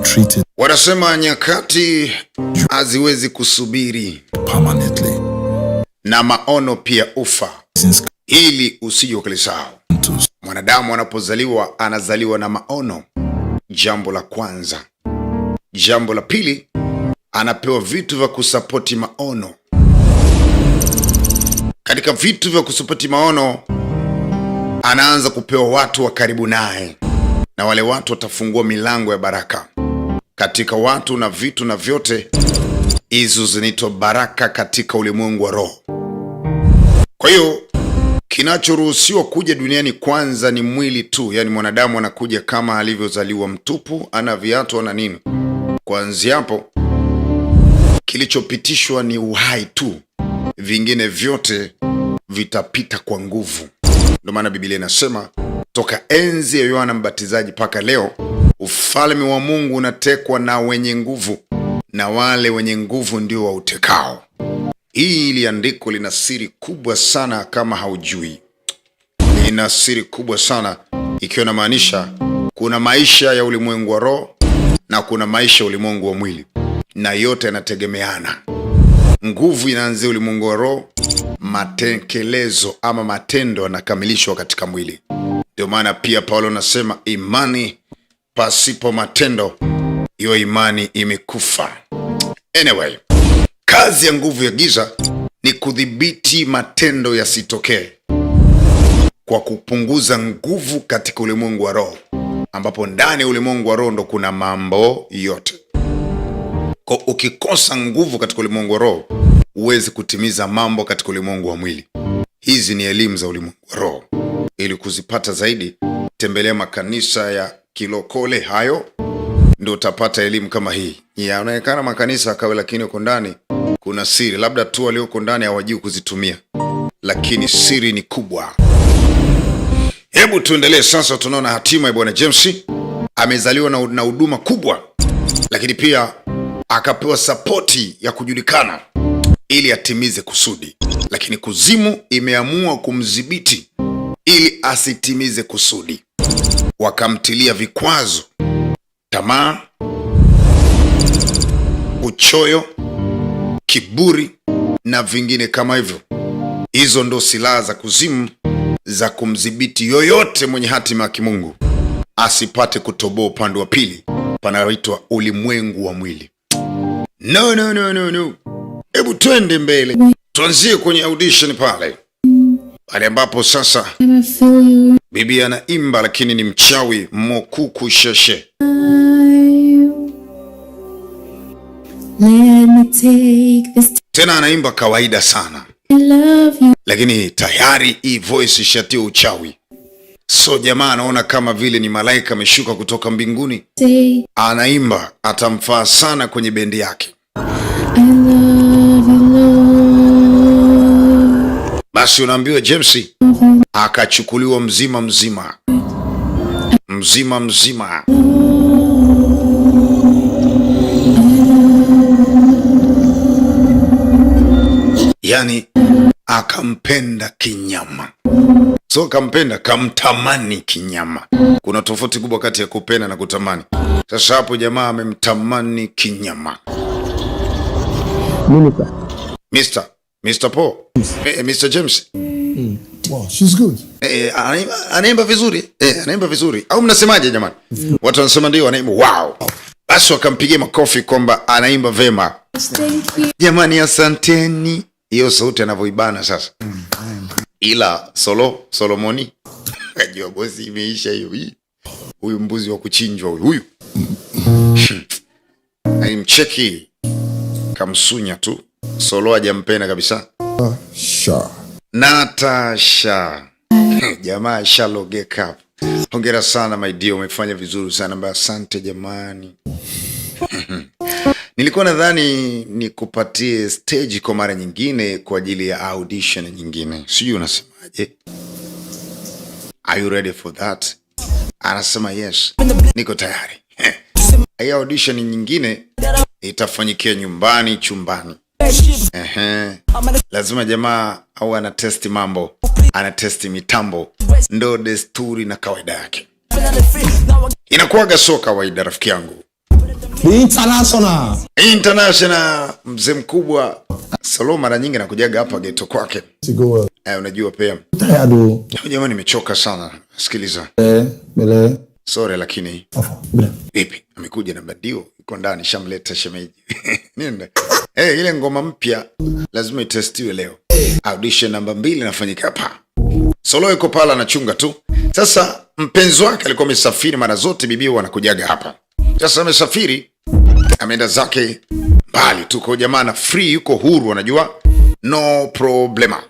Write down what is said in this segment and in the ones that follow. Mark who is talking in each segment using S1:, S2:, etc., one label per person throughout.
S1: treated.
S2: Wanasema nyakati haziwezi kusubiri
S1: Permanently.
S2: Na maono pia ufa. Ili usije ukalisahau. Mwanadamu anapozaliwa anazaliwa na maono. Jambo la kwanza. Jambo la pili, anapewa vitu vya kusapoti maono. Katika vitu vya kusapoti maono, anaanza kupewa watu wa karibu naye, na wale watu watafungua milango ya baraka. Katika watu na vitu na vyote, hizo zinaitwa baraka katika ulimwengu wa roho. Kwa hiyo kinachoruhusiwa kuja duniani kwanza ni mwili tu, yani mwanadamu anakuja kama alivyozaliwa mtupu, ana viatu ana nini. Kuanzia hapo kilichopitishwa ni uhai tu, vingine vyote vitapita kwa nguvu. Ndio maana Biblia inasema toka enzi ya Yohana Mbatizaji mpaka leo, ufalme wa Mungu unatekwa na wenye nguvu, na wale wenye nguvu ndio wautekao. Hili andiko lina siri kubwa sana kama haujui. Lina siri kubwa sana, ikiwa na maanisha kuna maisha ya ulimwengu wa roho na kuna maisha ya ulimwengu wa mwili, na yote yanategemeana. Nguvu inaanzia ulimwengu wa roho, matekelezo ama matendo yanakamilishwa katika mwili. Ndio maana pia Paulo anasema imani pasipo matendo, hiyo imani imekufa. Anyway, kazi ya nguvu ya giza ni kudhibiti matendo yasitokee kwa kupunguza nguvu katika ulimwengu wa roho, ambapo ndani ya ulimwengu wa roho ndo kuna mambo yote. Kwa ukikosa nguvu katika ulimwengu wa roho, huwezi kutimiza mambo katika ulimwengu wa mwili. Hizi ni elimu za ulimwengu wa roho. Ili kuzipata zaidi, tembelea makanisa ya kilokole hayo, ndio utapata elimu kama hii. Yanaonekana makanisa akawe, lakini uko ndani kuna siri. Labda tu walioko ndani hawajui kuzitumia, lakini siri ni kubwa. Hebu tuendelee sasa. Tunaona hatima ya Bwana James. Amezaliwa na huduma kubwa, lakini pia akapewa sapoti ya kujulikana ili atimize kusudi, lakini kuzimu imeamua kumdhibiti ili asitimize kusudi. Wakamtilia vikwazo, tamaa, uchoyo, kiburi na vingine kama hivyo. Hizo ndo silaha za kuzimu za kumdhibiti yoyote mwenye hatima ya kimungu asipate kutoboa upande wa pili, panaitwa ulimwengu wa mwili. No. Hebu twende mbele. Tuanzie kwenye audition pale ambapo sasa bibi anaimba, lakini ni mchawi mokuku sheshe. Tena anaimba kawaida sana, lakini tayari hii voice ishatia uchawi. So jamaa anaona kama vile ni malaika ameshuka kutoka mbinguni, anaimba, atamfaa sana kwenye bendi yake. Basi unaambiwa James akachukuliwa mzima. Yani akampenda kinyama. So kampenda, kamtamani kinyama. Kuna tofauti kubwa kati ya kupenda na kutamani. Sasa hapo jamaa amemtamani kinyama. Mr. Paul. Mr. James.
S1: Wow, she's good.
S2: Anaimba vizuri. Au mnasemaje jamani? Watu wanasema ndio anaimba. Wow. Basi wakampigia makofi kwamba anaimba vema. Jamani, asanteni. Hiyo sauti anavyoibana sasa. Ila Solomoni kajua bosi imeisha hiyo. Huyu mbuzi wa kuchinjwa huyu. Aimcheki kamsunya tu. Solo hajampenda kabisa. Natasha. Jamaa shalogeka. Hongera sana my dear, umefanya vizuri sana. Mbaya asante jamani. Nilikuwa nadhani nikupatie stage kwa mara nyingine kwa ajili ya audition nyingine. Sijui unasemaje? Are you ready for that? Anasema yes. Niko tayari. Hii audition nyingine itafanyikia nyumbani, chumbani. Lazima jamaa au ana testi mambo, ana testi mitambo, ndo desturi na kawaida yake. Inakuwaga so kawaida rafiki yangu.
S1: The international.
S2: International, mzee mkubwa. Solo mara nyingi nakujaga hapa geto kwake. Unajua pia. Jamani nimechoka sana. Sikiliza.
S1: Bele.
S2: Sorry lakini. Vipi? Amekuja na badio. Iko ndani shamleta shemeji. Nenda. Ile ngoma mpya lazima itestiwe leo. Audition namba 2 inafanyika hapa. Solo yuko pala anachunga tu. Sasa mpenzi wake alikuwa amesafiri mara zote bibi wanakujaga hapa. Sasa amesafiri, ameenda zake mbali tu kwa jamaa na free yuko huru unajua. No problema.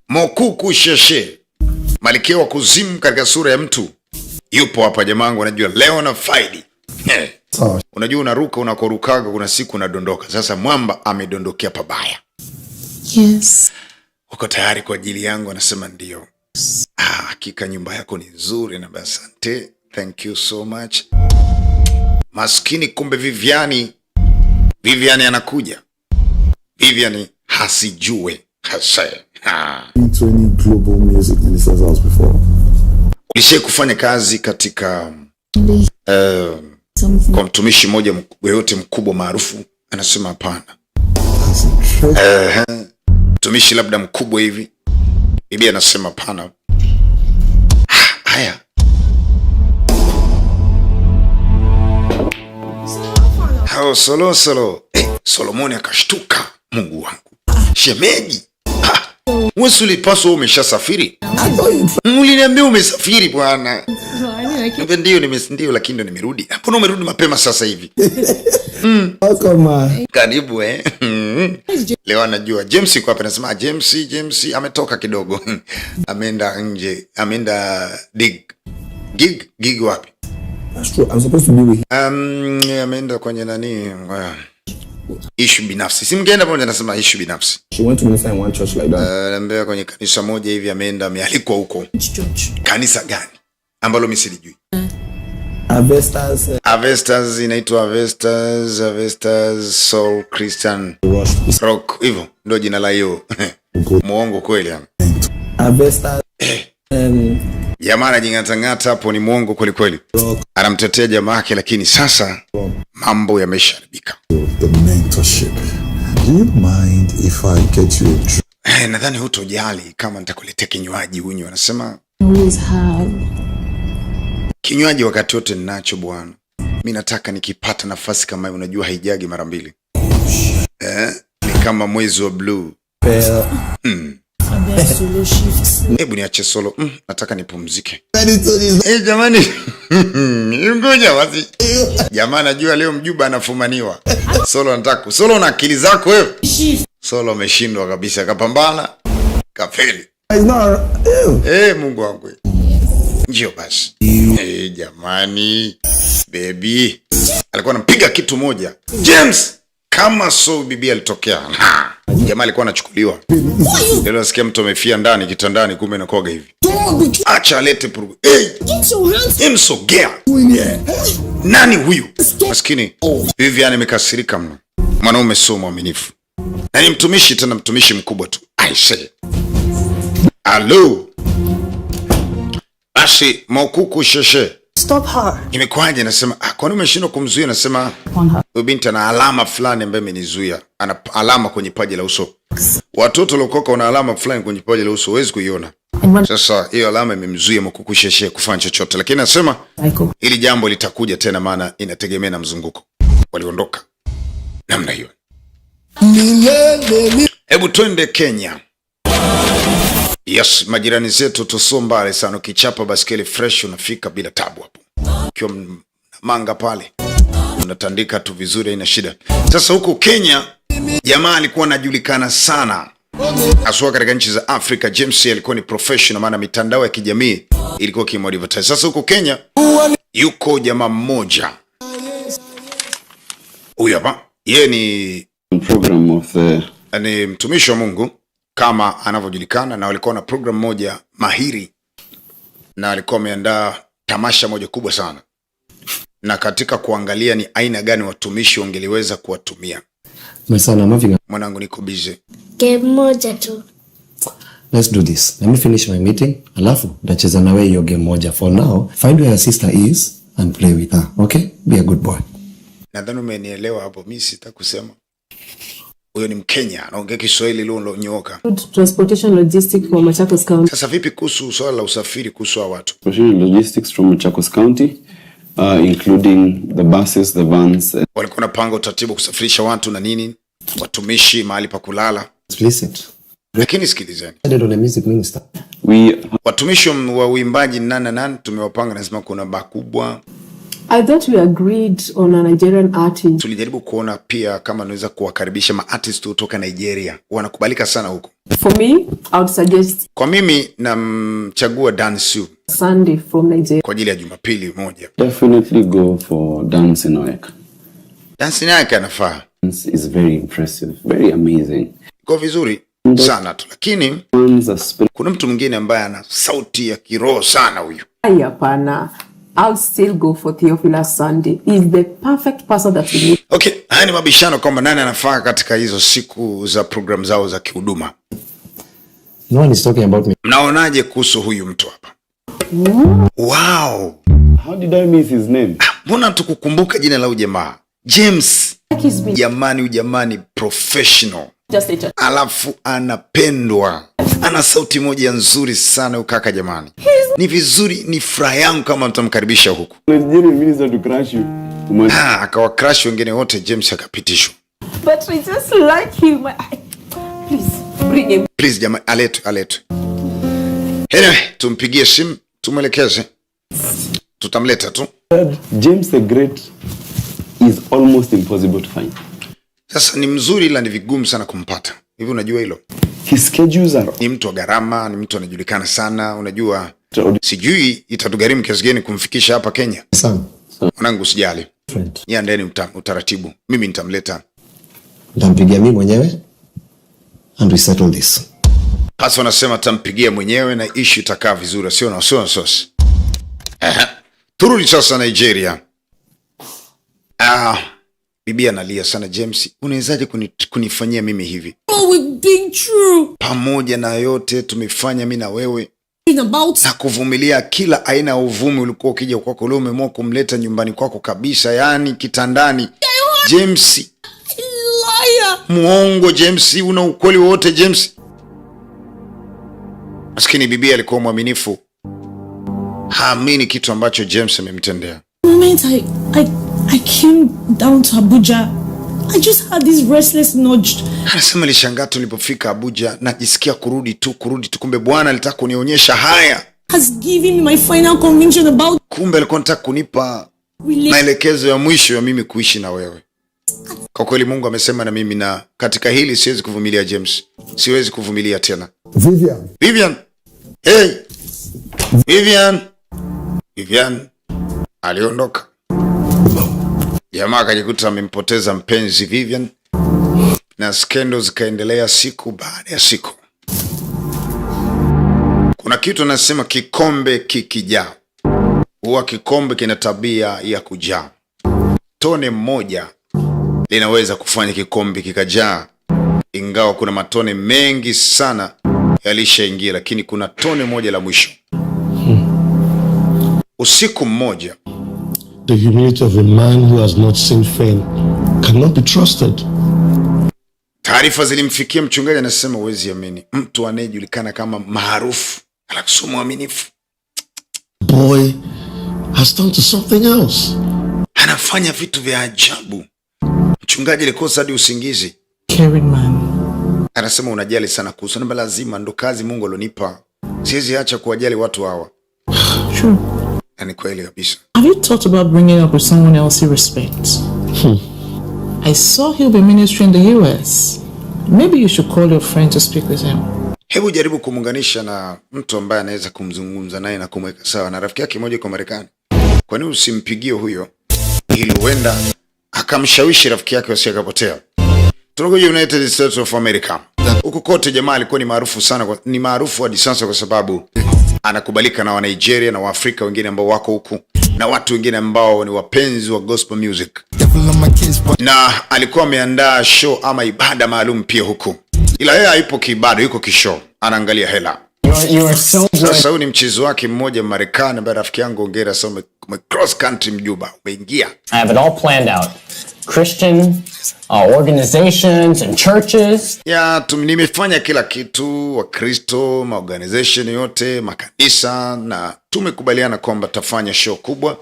S2: Mokuku Sheshe, Malkia wa kuzimu katika sura ya mtu. Yupo hapa jamaa wangu anajua leo na faidi. Unajua unaruka unakorukaga kuna siku unadondoka. Sasa mwamba amedondokea pabaya.
S3: Yes.
S2: Uko tayari kwa ajili yangu? Anasema ndio. Hakika nyumba yako ni nzuri na asante. Thank you so much. Maskini kumbe Viviani anakuja. Viviani hasijue. Hase.
S1: To any global music minister's house before.
S2: Ulishe kufanya kazi katika kwa mtumishi mmoja yote mkubwa maarufu? Anasema hapana. Mtumishi labda mkubwa hivi? Bibi anasema hapana. Haya. Hao Solo. Solomoni akashtuka. Mungu wangu. Shemeji. Wewe ulipaswa umeshasafiri. Uliniambia umesafiri bwana. Ndio lakini ndo nimerudi. Mbona umerudi mapema sasa hivi? Karibu Leo anajua James yuko hapa anasema James ametoka kidogo. Ameenda nje. Ameenda gig wapi?
S1: That's true. I'm supposed to be with
S2: him. Ameenda kwenye nani? Issue binafsi. Simgeenda pamoja nasema issue binafsi.
S1: She went to minister in one church like that.
S2: Anambia kwenye kanisa moja hivi ameenda amealikwa huko. Kanisa gani? Ambalo mimi silijui. Avestas inaitwa Avestas Soul Christian Rock. Hivyo ndio jina la hiyo. Muongo kweli yani.
S1: Avestas.
S2: Jamaa anajing'atang'ata hapo ni muongo kweli kweli. Anamtetea jamaa yake lakini sasa mambo yamesharibika.
S1: The mentorship. Do you mind if I get you a drink?
S2: Nadhani hutojali kama nitakuletea kinywaji unywe. Anasema
S3: always have.
S2: Kinywaji wakati wote ninacho bwana. Mimi nataka nikipata nafasi kama hiyo unajua haijagi mara mbili. Ni kama mwezi wa blue. Hebu niache Solo. Nataka nipumzike. Jamani. Ngoja basi. Jamaa najua leo mjuba anafumaniwa. Solo anataka. Solo na akili zako wewe. Solo ameshindwa kabisa akapambana. Kafeli. Mungu wangu. Njio basi. Jamani. Baby. Alikuwa anampiga kitu moja. James. Kama so bibi alitokea. Jamaa alikuwa anachukuliwa. Leo nasikia mtu amefia ndani kitandani kumbe na koga hivi. Acha alete purugu. Msogea. Nani huyu? Maskini. Viviani amekasirika mno. Mwanaume sio mwaminifu. Na ni mtumishi tena mtumishi mkubwa tu. I say. Hello. Basi Mokuku Sheshe.
S3: Stop her.
S2: Imekwaje nasema kwa nini umeshindwa kumzuia? Nasema huyu binti ana alama fulani ambayo imenizuia. Ana alama kwenye paji la uso. Watoto lokoka wana alama fulani kwenye paji la uso huwezi kuiona. Sasa hiyo alama imemzuia Mokuku Sheshe kufanya chochote. Lakini nasema hili jambo litakuja tena maana inategemea na mzunguko. Waliondoka namna hiyo. Hebu twende Kenya. Yes, majirani zetu tusombale sana. Ukichapa baskeli fresh unafika bila tabu hapo. Ukiwa manga pale unatandika tu vizuri haina shida. Sasa huko Kenya jamaa alikuwa anajulikana sana. Aswa katika nchi za Afrika. James alikuwa ni professional maana mitandao ya kijamii ilikuwa kimodivatize. Sasa huko Kenya yuko jamaa mmoja. Huyu hapa. Yeye ni
S4: program of
S2: ni mtumishi wa Mungu kama anavyojulikana na walikuwa na program moja mahiri na walikuwa wameandaa tamasha moja kubwa sana. Na katika kuangalia ni aina gani watumishi wangeliweza kuwatumia. Mwanangu niko busy.
S5: Game moja tu.
S6: Let's do this. Let me finish my meeting. Alafu ndacheza na wewe hiyo game moja. For now, find where your sister is and play with her. Okay? Be a good boy.
S2: Nadhani umenielewa hapo, mimi sitakusema. Huyo ni Mkenya, anaongea Kiswahili lililonyooka.
S3: Transportation logistics for Machakos County.
S2: Sasa vipi kuhusu swala la usafiri kuhusu watu?
S4: Transportation logistics from Machakos County, including the buses, the vans.
S2: Walikuwa wanapanga utaratibu kusafirisha watu na nini? Watumishi, mahali pa kulala.
S6: Explicit.
S2: Lakini sikilizeni.
S6: On a music minister.
S2: Watumishi wa uimbaji nani tumewapanga, nasema kuna baa kubwa.
S3: I thought we agreed on a Nigerian artist.
S2: Tulijaribu kuona pia kama naweza kuwakaribisha ma-artist kutoka Nigeria. Wanakubalika sana huko.
S3: For me, I would suggest
S2: kwa mimi namchagua Dansu
S3: Sunday from Nigeria.
S2: Kwa ajili ya Jumapili moja.
S4: Definitely go for Dance Inaweka.
S2: Dance Inaweka anafaa.
S4: Dance is very impressive, very amazing.
S2: Kwa vizuri sana tu. Lakini kuna mtu mwingine ambaye ana sauti ya kiroho sana huyu.
S3: Hapana. I'll still go for Theophilus Sunday. He's the perfect person that we need.
S2: Okay, haya ni mabishano kwamba nani anafaa katika hizo siku za program zao za kihuduma.
S6: No one is talking about me.
S2: Mnaonaje kuhusu huyu mtu hapa? Wow.
S4: How did I miss his name?
S2: Mbona tukukumbuka jina la ujamaa? James. Jamani professional. Alafu anapendwa. Ana sauti moja nzuri sana ukaka jamani. Ni vizuri, ni furaha yangu kama mtamkaribisha huku.
S4: Nigerian minister to crash you.
S2: Akawa crash wengine wote, James akapitishwa.
S3: But I just like him. Please bring him.
S2: Please jamani, aletwe. Anyway, tumpigie simu, tumwelekeze. Tutamleta tu.
S4: James the Great is almost impossible to find.
S2: Sasa ni mzuri ila ni vigumu sana kumpata. Hivi unajua hilo?
S4: His schedules are...
S2: Ni mtu wa gharama, ni mtu anajulikana sana, unajua. Sijui itatugharimu kiasi gani kumfikisha hapa Kenya. Mwanangu usijali. Yeye ndani utaratibu. Mimi nitamleta.
S6: Nitampigia mimi mwenyewe and we settle this.
S2: Pasa wanasema tampigia mwenyewe na issue itakaa vizuri, sio na sosi. Turudi sasa Nigeria. Bibi analia sana. James, unawezaje kunifanyia mimi hivi?
S7: Oh, we've been through.
S2: Pamoja na yote tumefanya mimi na wewe. Na kuvumilia kila aina ya uvumi ulikuwa ukija kwako, leo umeamua kumleta nyumbani kwako kabisa, yani kitandani. James,
S7: liar.
S2: Muongo James, una ukweli wote James? Maskini bibi alikuwa mwaminifu. Haamini kitu ambacho James amemtendea.
S7: Moment I came down to Abuja, I just had this restless nudge.
S2: Anasema nilishangaa tulipofika Abuja, najisikia kurudi tu, kumbe Bwana alitaka kunionyesha haya.
S7: Has given me my final conviction about.
S2: Kumbe alikuwa anataka kunipa maelekezo ya mwisho ya mimi kuishi na wewe. Kwa kweli Mungu amesema na mimi, na katika hili siwezi kuvumilia James. Siwezi kuvumilia tena. Vivian. Hey. Vivian. Aliondoka. Jamaa akajikuta amempoteza mpenzi Vivian, na skendo zikaendelea siku baada ya siku. Kuna kitu nasema kikombe kikijaa, huwa kikombe kina tabia ya kujaa. Tone moja linaweza kufanya kikombe kikajaa, ingawa kuna matone mengi sana yalishaingia, lakini kuna tone moja la mwisho. Usiku mmoja,
S8: the humility of a man who has not seen fame cannot be trusted.
S2: Taarifa zilimfikia mchungaji, anasema uwezi amini, mtu anayejulikana kama maarufu alafu mwaminifu,
S8: boy has turned to something else.
S2: Anafanya vitu vya ajabu. Mchungaji alikosa hadi usingizi.
S7: Caring man.
S2: Anasema unajali sana kuhusu, na lazima, ndo kazi Mungu alonipa. Siwezi acha kuwajali watu hawa.
S7: True.
S2: Ni kweli kabisa.
S7: Have you thought about bringing up with someone else you respect? I saw he'll be ministering in the US. Maybe you should call your friend to speak with him.
S2: Hebu jaribu kumuunganisha na mtu ambaye anaweza kumzungumza naye na kumweka sawa, na rafiki yake mmoja kwa Marekani. Kwa nini usimpigie huyo ili huenda akamshawishi rafiki yake asikapotea? Tunakuja United States of America. Huko kote jamaa alikuwa ni maarufu sana, ni maarufu hadi sasa kwa sababu anakubalika na wa Nigeria na Waafrika wengine ambao wako huku, na watu wengine ambao ni wapenzi wa gospel music. Na alikuwa ameandaa show ama ibada maalum pia huku. Ila yeye haipo kiibada, yuko kishow, anaangalia hela. Sasa huyu ni mchezo wake mmoja Marekani, ambaye rafiki yangu ongera, so cross country mjuba umeingia.
S9: I have it all planned out. Christian organizations and churches.
S2: Nimefanya kila kitu, Wakristo, maorganization yote, makanisa, na tumekubaliana kwamba tafanya show kubwa.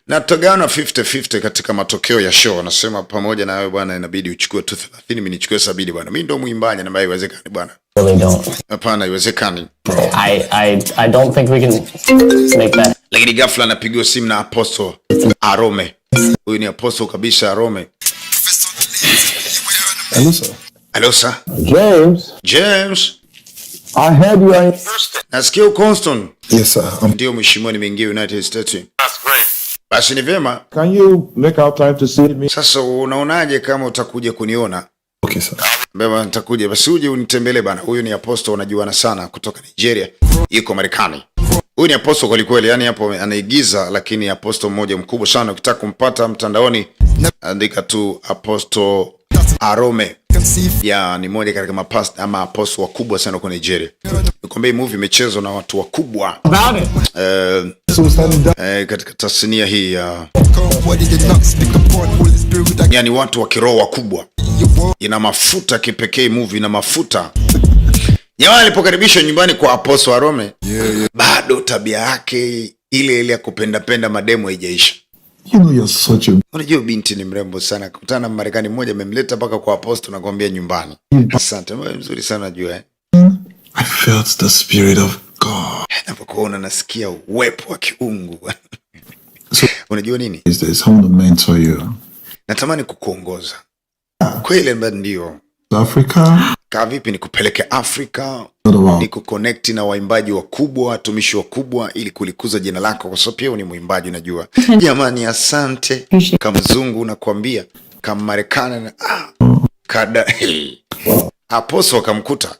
S2: Na tutagawana 50-50 katika matokeo ya show. Anasema pamoja na wewe bwana inabidi uchukue tu 30, mimi nichukue 70 bwana. Mimi ndo muimbaji na mbaya haiwezekani bwana.
S9: Really don't.
S2: Hapana, haiwezekani.
S9: I don't think we can make that.
S2: Lakini ghafla anapigiwa simu na Apostle Arome. Huyu ni Apostle kabisa Arome.
S1: Hello, sir.
S2: Hello, sir. James.
S8: I heard you are...
S2: Nasikia Constant.
S1: Yes, sir.
S2: Ndio mheshimiwa nimeingia United States. That's great. Basi ni vyema.
S8: Can you make out time to see me?
S2: Sasa unaonaje kama utakuja kuniona?
S1: Okay, sir.
S2: Baba nitakuja. Basi uje unitembelee bana. Huyu ni Apostle unajuana sana kutoka Nigeria. Yuko Marekani. Huyu ni Apostle kweli kweli, yani hapo anaigiza lakini Apostle mmoja mkubwa sana. Ukitaka kumpata mtandaoni andika tu Apostle Arome. Ni moja katika mapast ama apostle wakubwa sana kwa Nigeria. Nikwambia movie imechezwa na watu wakubwa. Katika tasnia hii yani watu wa kiroho wakubwa. Ina mafuta kipekee movie na mafuta. Jamaa alipokaribishwa nyumbani kwa Apostle Arome, bado tabia yake ile ya kupenda mademo haijaisha.
S1: You know you're such a...
S2: Unajua binti ni mrembo sana. Kutana na Marekani mmoja amemleta mpaka kwa Apostle na kuambia nyumbani. Asante, wewe mzuri sana unajua
S1: I felt the spirit of God.
S2: Napokuona nasikia uwepo wa kiungu. Unajua nini?
S1: Is there someone to mentor you?
S2: Natamani kukuongoza. Kweli ndio.
S1: Africa?
S2: Kaa vipi nikupeleke Afrika?
S1: Wow.
S2: Nikuconnect na waimbaji wakubwa, watumishi wakubwa ili kulikuza jina lako kwa sababu pia ni muimbaji unajua. Jamani asante. Kama mzungu nakwambia, kama Marekani kada. Apostle akamkuta.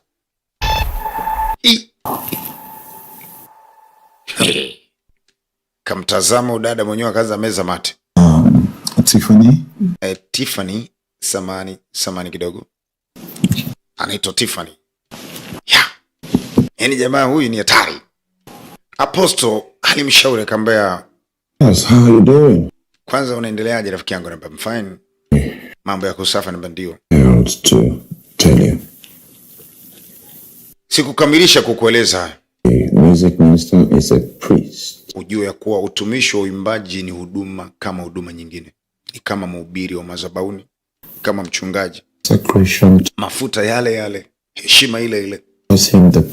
S2: Kamtazama udada mwenyewe akaanza meza mate.
S1: Tiffany?
S2: Tiffany, samani kidogo. Anaitwa Tiffany. Yaani jamaa huyu ni hatari. Apostle alimshauri akamwambia,
S1: Yes, how are you doing?
S2: Kwanza unaendeleaje rafiki yangu? I'm fine. Mambo ya kusafa na ndio.
S1: I want to tell you.
S2: Sikukamilisha kukueleza.
S1: A music minister is a priest.
S2: Ujue ya kuwa utumishi wa uimbaji ni huduma kama huduma nyingine. Ni kama mhubiri wa madhabahuni, kama mchungaji.
S1: Consecration.
S2: Mafuta yale, heshima ile.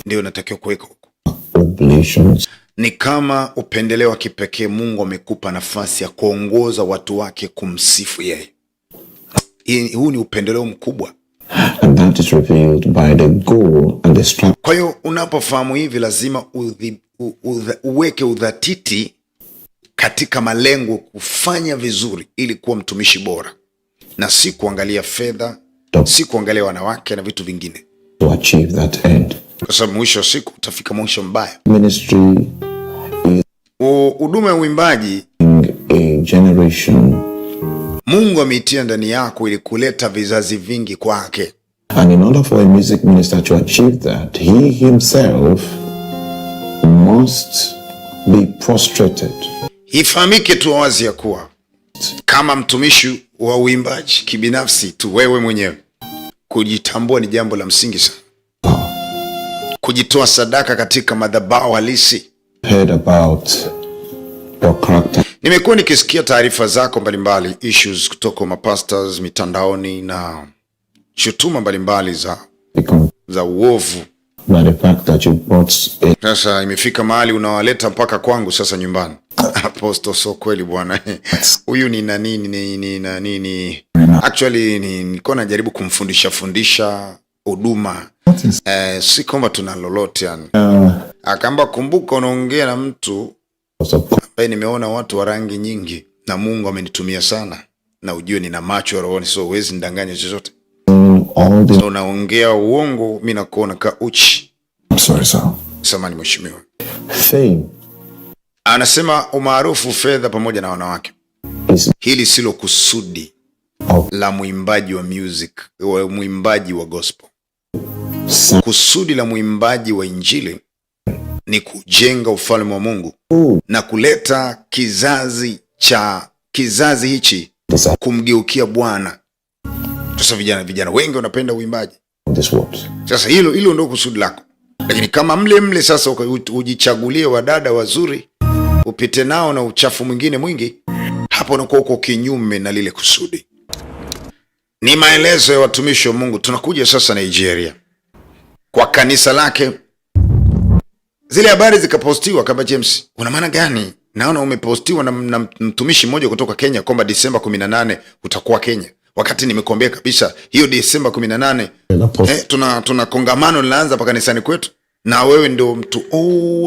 S2: Ndio natakiwa kuweka huko.
S1: Oblations.
S2: Ni kama upendeleo wa kipekee. Mungu amekupa nafasi ya kuongoza watu wake kumsifu yeye. Huu ni upendeleo mkubwa.
S1: And that is revealed by the goal and the structure.
S2: Kwa hiyo unapofahamu hivi lazima uweke udhatiti katika malengo kufanya vizuri ili kuwa mtumishi bora. Na si kuangalia fedha, si kuangalia wanawake na vitu vingine.
S1: To achieve that end.
S2: Kwa sababu mwisho wa siku utafika mwisho mbaya.
S1: Ministry is
S2: huduma ya uimbaji.
S1: A generation.
S2: Mungu ameitia ndani yako ili kuleta vizazi vingi kwake.
S1: And in order for a music minister to achieve that, he himself must be prostrated.
S2: Ifahamike tu wazi ya kuwa kama mtumishi wa uimbaji kibinafsi tu wewe mwenyewe, kujitambua ni jambo la msingi sana. Kujitoa sadaka katika madhabahu halisi.
S1: Heard about your character.
S2: Nimekuwa nikisikia taarifa zako mbalimbali, issues kutoka mapastors mitandaoni na shutuma mbalimbali za uovu.
S1: By the fact that you brought
S2: sasa imefika mahali unawaleta mpaka kwangu sasa nyumbani. Apostle, so kweli bwana. Huyu ni nini? Actually nilikuwa najaribu kumfundisha huduma. Si kwamba tuna lolote yani. Akaamba kumbuka unaongea na mtu ambaye nimeona watu wa rangi nyingi na Mungu amenitumia sana. Na ujue nina macho ya rohoni, so huwezi nidanganya chochote. So unaongea uongo, mimi nakuona ka uchi.
S1: I'm sorry sir.
S2: Samahani mheshimiwa.
S1: Fame.
S2: Anasema umaarufu, fedha pamoja na wanawake. Hili silo kusudi la muimbaji wa music, muimbaji wa gospel. Kusudi la muimbaji wa injili ni kujenga ufalme wa Mungu na kuleta kizazi hichi kumgeukia Bwana. Sasa vijana wengi wanapenda uimbaji.
S1: This what?
S2: Sasa hilo ndio kusudi lako. Lakini kama mle sasa ujichagulie wadada wazuri, upite nao na uchafu mwingine mwingi, hapo unakuwa uko kinyume na lile kusudi. Ni maelezo ya watumishi wa Mungu. Tunakuja sasa Nigeria kwa kanisa lake. Zile habari zikapostiwa kama James, una maana gani? Naona umepostiwa na mtumishi mmoja kutoka Kenya kwamba Disemba 18 utakuwa Kenya. Wakati nimekuambia kabisa hiyo Disemba 18 tuna kongamano linaanza pa kanisani kwetu, na wewe ndio mtu.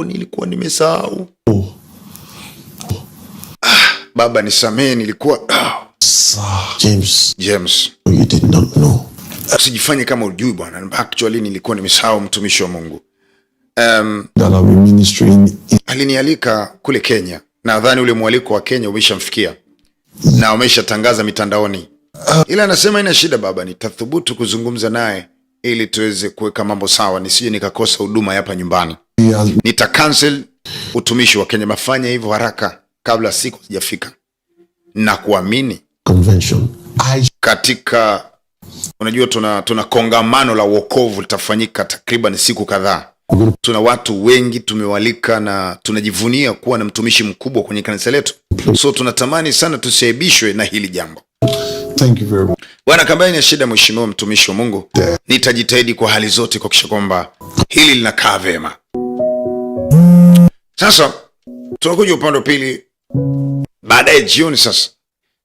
S2: Nilikuwa nimesahau. Baba nisamee, nilikuwa
S1: James,
S2: you did not know. Usijifanye kama ujui bwana. Actually nilikuwa nimesahau, mtumishi wa Mungu.
S1: That I'll be ministering.
S2: Alinialika kule Kenya. Nadhani ule mwaliko wa Kenya umeshamfikia na umeshatangaza mitandaoni. Ila anasema ina shida baba, nitathubutu kuzungumza naye ili tuweze kuweka mambo sawa, nisije nikakosa huduma hapa nyumbani. Nita cancel utumishi wa Kenya. Mafanya hivyo haraka kabla siku sijafika. Na kuamini
S1: Convention.
S2: Katika unajua tuna kongamano la wokovu litafanyika takriban siku kadhaa. Tuna watu wengi tumewalika na tunajivunia kuwa na mtumishi mkubwa kwenye kanisa letu. So tunatamani sana tusiaibishwe na hili jambo.
S1: Thank you very much.
S2: Bwana kama ina shida, mheshimiwa mtumishi wa Mungu, nitajitahidi kwa hali zote kuhakikisha kwamba hili linakaa vema. Sasa tunakuja upande wa pili. Baadaye jioni sasa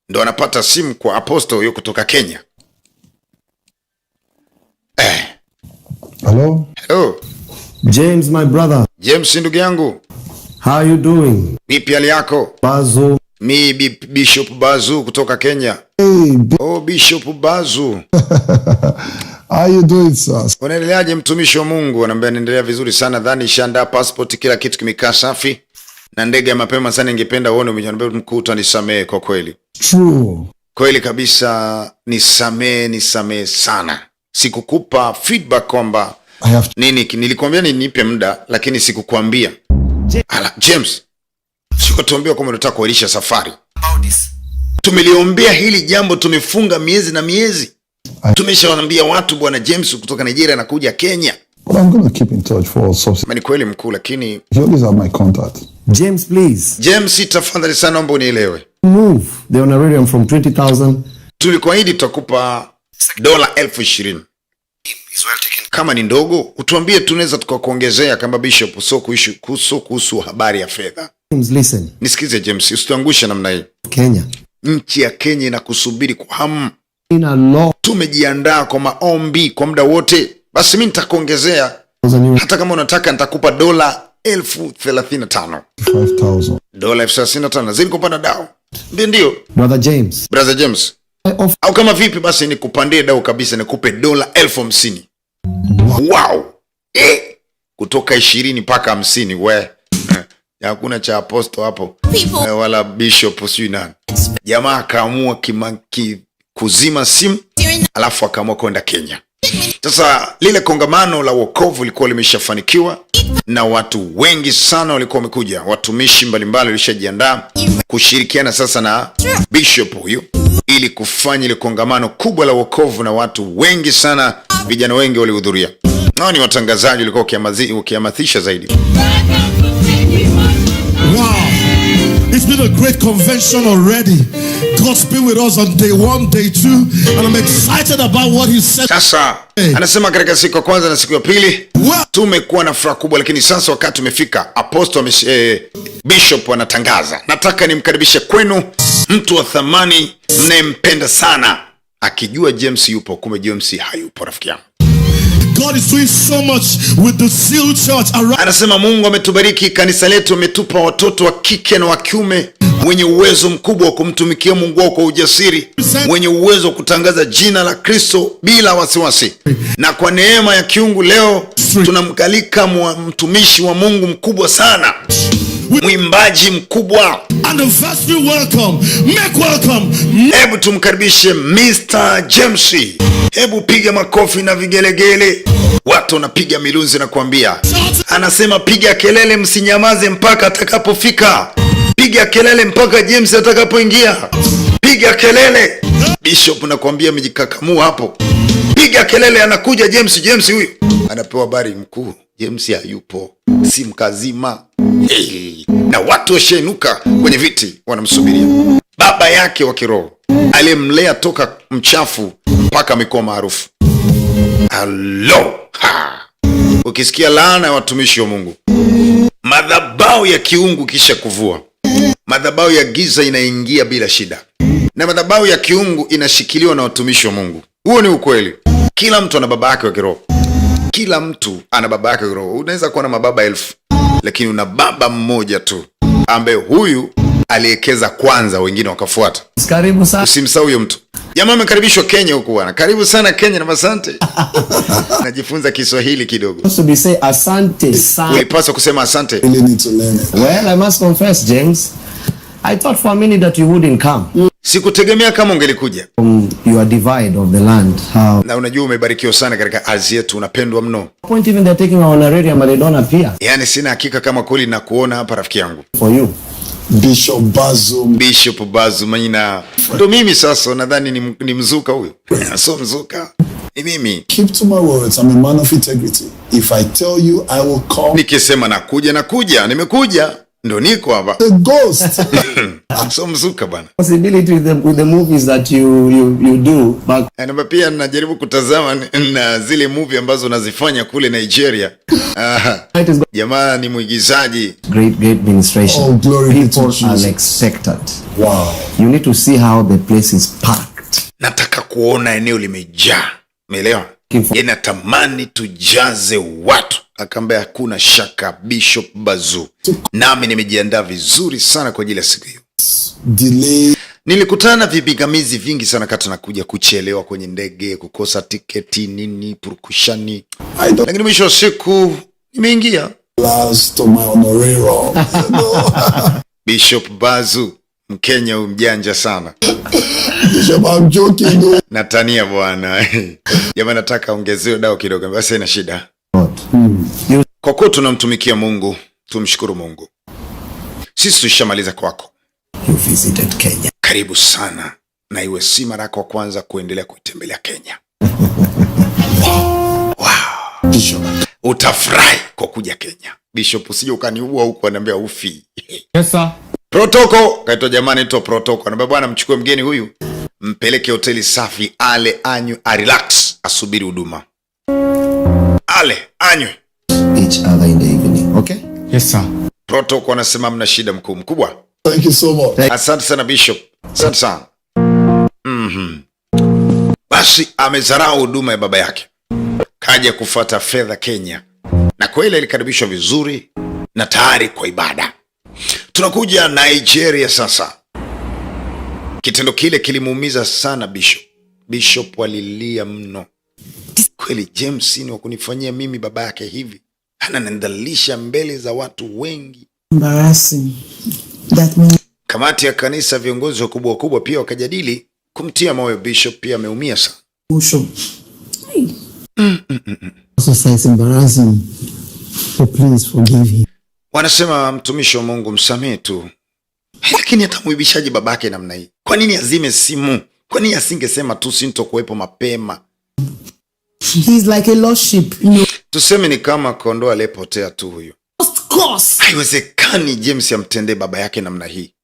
S2: ndo anapata simu kwa apostle huyo kutoka Kenya.
S1: Hello?
S2: Hello.
S6: James, my brother.
S2: James ndugu yangu.
S6: How are you doing?
S2: Vipi hali yako?
S6: Bazu.
S2: Mi Bishop Bazu kutoka Kenya.
S1: Hey,
S2: Bishop Bazu.
S1: how you doing, sir?
S2: Unaendeleaje mtumishi wa Mungu? Anambia naendelea vizuri sana. Dhani shanda passport, kila kitu kimekaa safi. Na ndege ya mapema sana, ningependa uone umeniambia mkuu utanisamee kwa kweli.
S1: True.
S2: Kweli kabisa, nisamee sana. Sikukupa feedback kwamba nilikwambia nipe muda, lakini sikukwambia. James, sikutuambia kwamba unataka kuahirisha safari. Tumeliombea hili jambo, tumefunga miezi na miezi. Tumeshawaambia watu bwana James kutoka Nigeria anakuja Kenya.
S1: But I'm going to keep in touch for subsequent.
S2: Ni kweli mkuu, lakini
S1: You always have my contact.
S6: James, please.
S2: James, tafadhali sana naomba unielewe.
S6: Move the honorarium from 20,000.
S2: Tulikuahidi tutakupa $20,000. Kama ni ndogo, utuambie tunaweza tukakuongezea kama bishop, so kuhusu habari ya fedha.
S6: James, listen.
S2: Nisikize James, usituangushe namna hii.
S6: Kenya.
S2: Nchi ya Kenya inakusubiri kwa hamu.
S6: In a law.
S2: Tumejiandaa kwa maombi kwa muda wote. Basi mimi nitakuongezea. Hata kama unataka nitakupa $35,000. $35,000 zili kupanda dao. Ndio.
S6: Brother James.
S2: Au kama vipi basi nikupandie dao kabisa, nikupe $50,000. Wow. Kutoka 20 mpaka 50 we. Hakuna cha apostle hapo. Wala bishop sio nani. Jamaa akaamua kuzima simu, alafu akaamua kwenda Kenya. Sasa lile kongamano la wokovu lilikuwa limeshafanikiwa na watu wengi sana walikuwa wamekuja. Watumishi mbalimbali walishajiandaa kushirikiana sasa na bishop huyu ili kufanya ile kongamano kubwa la wokovu, na watu wengi sana, vijana wengi walihudhuria. Nao ni watangazaji walikuwa wakihamasisha zaidi.
S8: Wow, it's been a great convention already. God's been with us on day 1, day 2, and I'm excited about what he said.
S2: Sasa anasema katika siku ya kwanza na siku ya pili tumekuwa na furaha kubwa, lakini sasa wakati umefika. Apostle bishop anatangaza, nataka nimkaribishe kwenu mtu wa thamani mnayempenda sana. Akijua James yupo, kumbe James hayupo, rafiki yangu.
S8: God is doing so much with the Seal Church around.
S2: Anasema Mungu ametubariki kanisa letu, ametupa watoto wa kike na wa kiume wenye uwezo mkubwa wa kumtumikia Mungu wao kwa ujasiri, wenye uwezo wa kutangaza jina la Kristo bila wasiwasi. Na kwa neema ya kiungu leo tunamkalika mtumishi wa Mungu mkubwa sana, mwimbaji mkubwa.
S8: And the first we welcome, make welcome.
S2: Hebu tumkaribishe Mr. James. Hebu piga makofi na vigelegele. Watu wanapiga milunzi na kuambia. Anasema piga kelele, msinyamaze mpaka atakapofika. piga kelele mpaka James atakapoingia. Piga kelele. Bishop nakwambia amejikakamua hapo. Piga kelele, anakuja James. James huyu anapewa habari, mkuu James hayupo, si mkazima. Hey. Na watu washenuka kwenye viti wanamsubiria. Baba yake wa kiroho aliyemlea toka mchafu mpaka mikoa maarufu. Hello. Ukisikia laana ya watumishi wa Mungu, madhabahu ya kiungu kisha kuvua, madhabahu ya giza inaingia bila shida, na madhabahu ya kiungu inashikiliwa na watumishi wa Mungu. Huo ni ukweli. Kila mtu ana baba yake wa kiroho. Kila mtu ana baba yake wa kiroho. Unaweza kuwa na mababa 1000, lakini una baba mmoja tu ambaye huyu aliekeza kwanza, wengine wakafuata.
S6: Karibu sana.
S2: Usimsahau huyo mtu. Jamaa amekaribishwa Kenya huko bwana. Karibu sana Kenya na asante. Najifunza Kiswahili kidogo.
S6: So we say asante sana.
S2: Ulipaswa kusema asante.
S1: You really need to learn it.
S6: Well, I must confess, James, I thought for a minute that you wouldn't come.
S2: Sikutegemea kama ungelikuja.
S6: You are divide of the land. How?
S2: Na unajua umebarikiwa sana katika ardhi yetu, unapendwa mno.
S6: Point even they're taking our honorarium but they don't appear.
S2: Yaani sina hakika kama kweli na kuona hapa rafiki yangu.
S6: For you.
S1: Bishop Bazu
S2: Maina. Ndo mimi sasa nadhani ni mzuka huyo. So mzuka. Ni mimi.
S1: Keep to my words. I'm a man of integrity. If I tell you I will come.
S2: Nikisema nakuja. Nimekuja. Ndo niko hapa.
S1: The ghost.
S2: So mzuka bana.
S6: Possibility with the movies that you do, but
S2: Na pia najaribu kutazama na zile movie ambazo nazifanya kule Nigeria. Jamaa ni mwigizaji.
S6: Great ministration.
S1: Oh, glory be to
S6: People
S1: Jesus.
S6: are expectant.
S1: Wow.
S6: You need to see how the place is packed.
S2: Nataka kuona eneo limejaa. Umeelewa? Natamani tujaze watu. Akaambia hakuna shaka Bishop Bazu. Nami nimejiandaa vizuri sana kwa ajili ya siku hiyo.
S1: Delay.
S2: Nilikutana vipingamizi vingi sana kati na kuja kuchelewa kwenye ndege, kukosa tiketi, nini, purukushani. Lakini mwisho wa siku nimeingia.
S1: Last to my honorarium.
S2: Bishop Bazu, Mkenya mjanja sana.
S1: Bishop, I'm joking though.
S2: Natania bwana. Jamaa nataka ongezewe dawa kidogo, basi ina shida. Kwa kuwa tunamtumikia Mungu, tumshukuru Mungu. Sisi tushamaliza kwako.
S6: You visited Kenya.
S2: Karibu sana. Na iwe si mara yako kwanza kuendelea kuitembelea Kenya. Wow.
S1: Bishop.
S2: Utafurahi kwa kuja Kenya. Bishop usije ukaniua huko ananiambia ufi.
S6: Yes sir.
S2: Protocol, kaitwa jamani ito protocol. Anambia bwana mchukue mgeni huyu, mpeleke hoteli safi, ale anywe, relax, asubiri huduma. Ale anywe.
S6: Each other in the evening. Okay?
S8: Yes, sir.
S2: Protocol anasema mna shida mkubwa.
S1: Thank you so much.
S2: Asante sana Bishop. Asante sana. Basi amezarau huduma ya baba yake. Kaja kufuata fedha Kenya. Na kweli alikaribishwa vizuri na tayari kwa ibada. Tunakuja Nigeria sasa. Kitendo kile kilimuumiza sana Bishop. Bishop walilia mno. Kweli James ni wa kunifanyia mimi baba yake hivi. Ananidhalilisha mbele za watu wengi.
S7: Embarrassing. That means
S2: Kamati ya kanisa, viongozi wakubwa pia wakajadili kumtia moyo Bishop, pia ameumia sana.
S10: Also it's embarrassing. So please forgive him.
S2: Wanasema mtumishi wa Mungu msamehe tu. Lakini atamuibishaje babake namna hii? Kwa nini azime simu? Kwa nini asingesema tu sintokuwepo mapema?
S10: He's like a lost sheep, you know.
S2: Tuseme ni kama kondoo aliyepotea tu huyo.
S10: Of course.
S2: Haiwezekani James amtendee baba yake namna hii.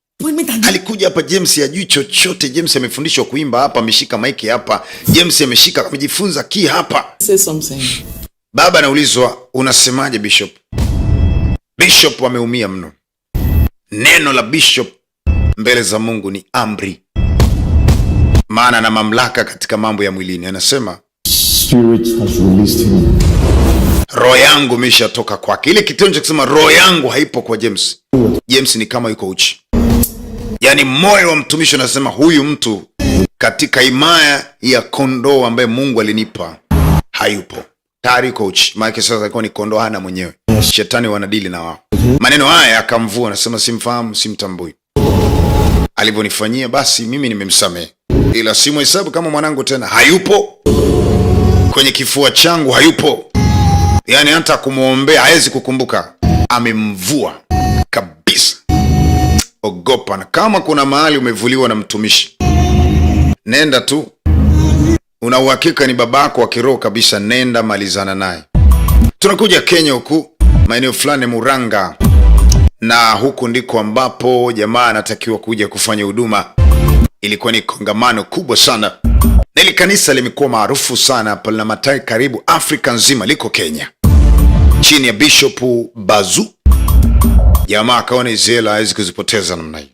S2: Alikuja hapa James hajui chochote. James amefundishwa kuimba hapa, ameshika maiki hapa. James amejifunza ki hapa.
S7: say something.
S2: Baba anaulizwa, unasemaje Bishop? Bishop ameumia mno. Neno la Bishop mbele za Mungu ni amri. Maana na mamlaka katika mambo ya mwilini. Anasema
S1: Spirit has released him.
S2: roho yangu imeshatoka kwake. Ile kitendo cha kusema roho yangu haipo kwa James. James ni kama yuko uchi. Yaani moyo wa mtumishi unasema huyu mtu katika himaya ya kondoo ambaye Mungu alinipa hayupo. Tayari yuko uchi. Maana sasa alikuwa ni kondoo hana mwenyewe. Shetani wanadili na wao. Maneno haya akamvua, anasema simfahamu, simtambui. Alivyonifanyia basi mimi nimemsamehe. Ila simhesabu kama mwanangu tena. Hayupo. Kwenye kifua changu hayupo. Yaani hata kumuombea hawezi kukumbuka. Amemvua kabisa. ogopa, na kama kuna mahali umevuliwa na mtumishi, nenda tu, una uhakika ni babako wa kiroho kabisa, nenda malizana naye. Tunakuja Kenya huku maeneo fulani Muranga, na huku ndiko ambapo jamaa anatakiwa kuja kufanya huduma. Ilikuwa ni kongamano kubwa sana, na ile kanisa limekuwa maarufu sana pale na matai karibu Afrika nzima, liko Kenya chini ya Bishop Bazu. Jamaa akaona Israel hawezi kuzipoteza namna hii.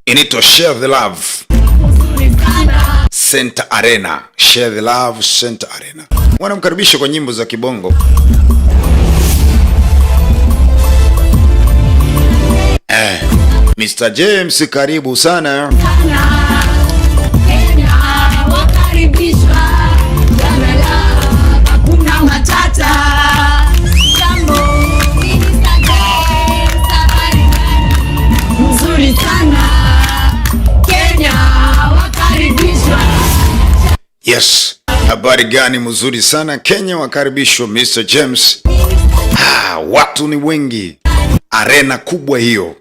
S2: Inaitwa Share the Love Center Arena. Share the Love Center Arena. Wanamkaribisha kwa nyimbo za kibongo. Mr. James, karibu sana. Yes, habari gani? Mzuri sana. Kenya wakaribishwa Mr. James. Watu ni wengi, arena kubwa hiyo.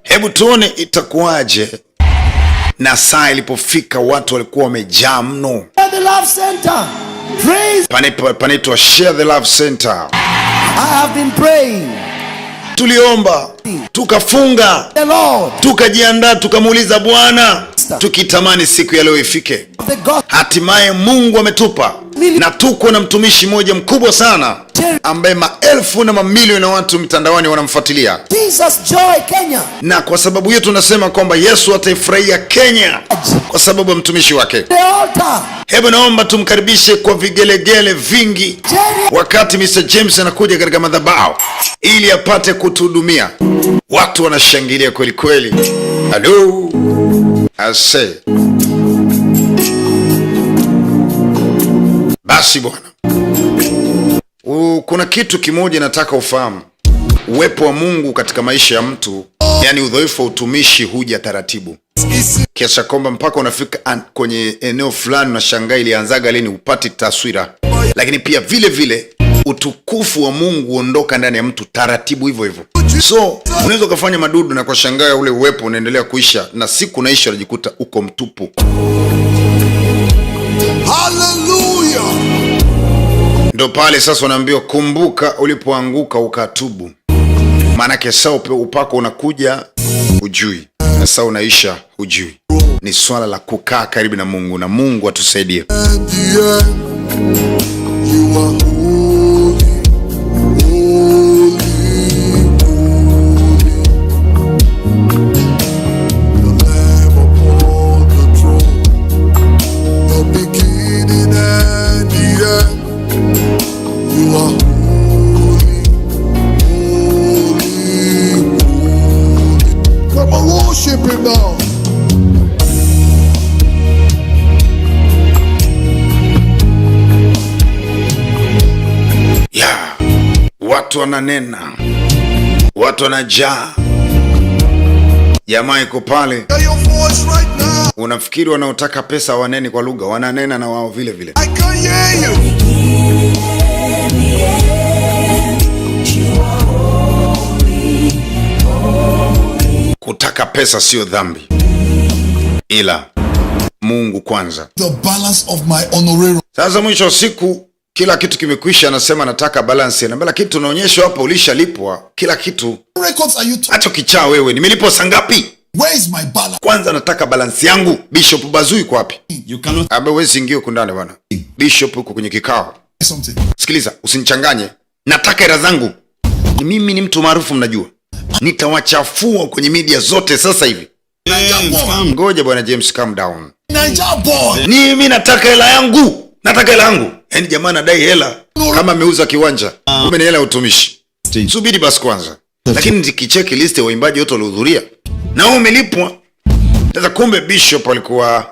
S2: Hebu tuone itakuwaje. Na saa ilipofika watu walikuwa wamejaa mno.
S10: The Love Center. Praise.
S2: Panaitwa Share the Love Center.
S10: I have been praying.
S2: Tuliomba, tukafunga, tukajiandaa, tukamuuliza Bwana, tukitamani siku ya leo ifike. Hatimaye Mungu ametupa, na tuko na mtumishi mmoja mkubwa sana ambaye maelfu na mamilioni ya watu mitandaoni wanamfuatilia.
S10: Jesus Joy Kenya.
S2: Na kwa sababu hiyo tunasema kwamba Yesu ataifurahia Kenya kwa sababu ya mtumishi wake. Hebu naomba tumkaribishe kwa vigelegele vingi wakati Mr. James anakuja katika madhabahu ili apate kutuhudumia. Watu wanashangilia kweli kweli. Hello. Ase. Basi bwana, kuna kitu kimoja nataka ufahamu. Uwepo wa Mungu katika maisha ya mtu, yani udhaifu wa utumishi huja taratibu, kiasi kwamba mpaka unafika kwenye eneo fulani unashangaa ilianzaga lini, upati taswira. Lakini pia vile vile utukufu wa Mungu huondoka ndani ya mtu taratibu hivyo hivyo. So unaweza kufanya madudu na kwa shangaa ule uwepo unaendelea kuisha, na siku naisha unajikuta uko mtupu.
S1: Hallelujah.
S2: Ndo pale sasa unaambiwa kumbuka ulipoanguka ukatubu. Maana kesa upako unakuja hujui, na saa unaisha hujui. Ni swala la kukaa karibu na Mungu, na Mungu atusaidie. Watu wananena, watu wanajaa. Jamaa iko pale, unafikiri wanaotaka pesa waneni kwa lugha, wananena na wao vile vile. Kutaka pesa sio dhambi, ila Mungu kwanza.
S1: The balance of my honorarium.
S2: Sasa mwisho wa siku kila kitu kimekwisha, anasema nataka balance. Na kila kitu unaonyeshwa hapa, ulishalipwa kila kitu.
S1: Records are you
S2: acha kichaa wewe, nimelipwa sangapi?
S1: Where is my balance?
S2: Kwanza nataka balance yangu. Bishop Bazu yuko wapi? You cannot. Abe wewe singio kundane bwana. Bishop yuko kwenye kikao.
S1: Something.
S2: Sikiliza, usinichanganye. Nataka hela zangu. Mimi ni mtu maarufu mnajua. Nitawachafua kwenye media zote sasa hivi. Ngoja bwana James, calm down. Mimi nataka hela yangu. Nataka hela yangu. Yaani jamaa anadai hela kama ameuza kiwanja. Kumbe ni hela ya utumishi. Subiri basi kwanza. Lakini nikicheki list ya waimbaji wote waliohudhuria na wao umelipwa. Sasa kumbe Bishop alikuwa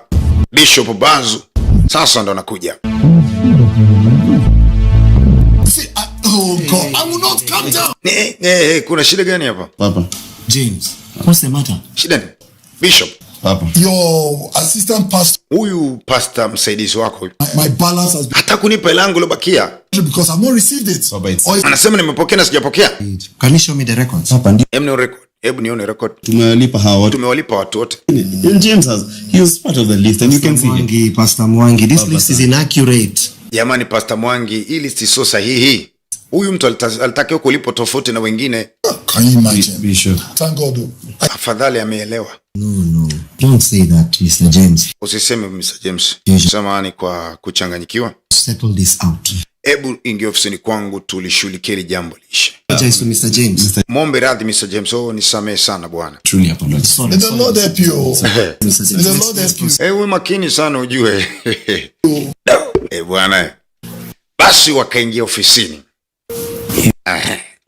S2: Bishop Bazu. Sasa ndo anakuja.
S1: Oh God, I will not come down.
S2: Kuna shida gani hapa?
S6: Papa.
S10: James, what's the matter?
S2: Shida ni? Bishop,
S1: Your assistant pastor,
S2: huyu pastor msaidizi wako
S1: my balance has been
S2: hata kunipa ile langu lobakia.
S1: because I've not received it.
S2: Anasema nimepokea na sijapokea.
S6: Can you show me the records?
S2: Hebu nione record.
S4: Tumewalipa hawa.
S2: Tumewalipa watu wote.
S4: James he was part of the list and you can see
S6: Pastor Mwangi, this list is inaccurate.
S2: Jamani, Pastor Mwangi, hii list sio sahihi. Huyu mtu alitakiwa kulipo tofauti na wengine.
S1: Can you imagine?
S4: Bishop.
S1: Thank God.
S2: Afadhali ameelewa.
S6: No. Don't say that, Mr. James.
S2: Usiseme Mr. James. Samahani kwa kuchanganyikiwa.
S6: Settle this out.
S2: Hebu ingia ofisini kwangu tulishughulikie jambo lishe.
S6: Apologize to Mr. James.
S2: Muombe radhi Mr. James. Nisamehe sana bwana.
S4: Truly apologize.
S1: May the Lord help you. May the Lord help you.
S2: Wewe makini sana ujue. Bwana. Basi wakaingia ofisini.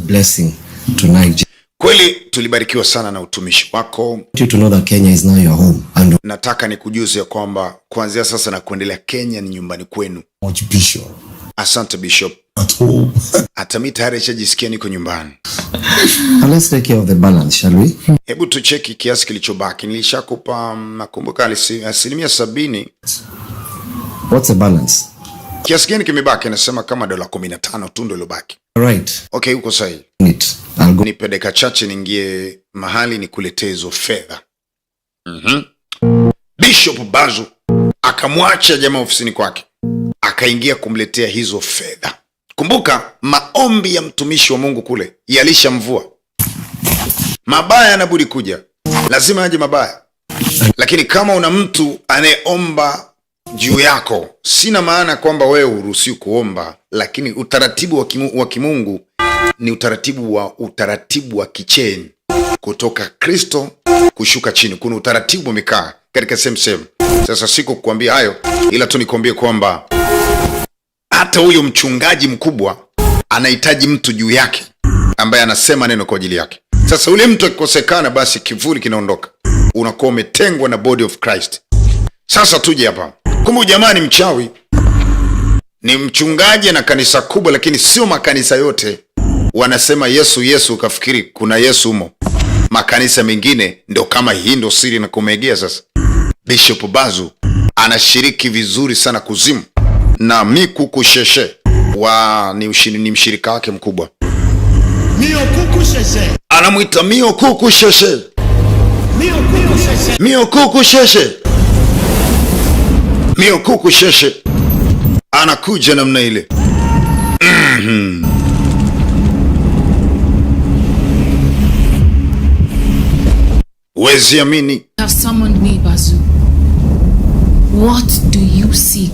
S6: Blessing tonight.
S2: Kweli tulibarikiwa sana na utumishi wako.
S6: I want you to know that Kenya is now your home. And
S2: nataka nikujuze ya kwamba kuanzia sasa na kuendelea Kenya ni nyumbani kwenu.
S1: Bishop.
S2: Asante Bishop.
S1: At home.
S2: Hata mimi tayari nishajisikia niko nyumbani.
S6: let's take care of the balance, shall we?
S2: Hebu tucheki kiasi kilichobaki. Nilishakupa nakumbuka 70%.
S6: What's the balance?
S2: Kiasi gani kimebaki? Nasema kama $15 tu ndio lobaki.
S6: Right.
S2: Okay, uko sahihi.
S6: I'll go.
S2: Nipe dakika chache niingie mahali nikuletee hizo fedha. Bishop Bazu akamwacha jamaa ofisini kwake. Akaingia kumletea hizo fedha. Kumbuka maombi ya mtumishi wa Mungu kule yalishamvua. Mabaya yanabudi kuja. Lazima aje mabaya. Lakini kama una mtu anayeomba juu yako, sina maana kwamba wewe uruhusiwi kuomba, lakini utaratibu wa kimungu ni utaratibu wa kicheni kutoka Kristo kushuka chini. Kuna utaratibu umekaa katika same. Sasa siko kukuambia hayo, ila tu nikwambie kwamba hata huyo mchungaji mkubwa anahitaji mtu juu yake ambaye anasema neno kwa ajili yake. Sasa ule mtu akikosekana, basi kivuli kinaondoka, unakuwa umetengwa na body of Christ. Sasa tuje hapa. Kumbe jamani, mchawi ni mchungaji na kanisa kubwa, lakini sio makanisa yote wanasema Yesu ukafikiri kuna Yesu humo. Makanisa mengine ndio kama hii, ndio siri na kumegea. Sasa Bishop Bazu anashiriki vizuri sana kuzimu, na Mikuku Sheshe ni mshirika wake mkubwa.
S8: Mikuku Sheshe.
S2: Anamuita Mikuku Sheshe. Mikuku Sheshe. Mikuku Sheshe anakuja namna ile. Wezi amini.
S11: Have summoned me, Bazu. What do you seek?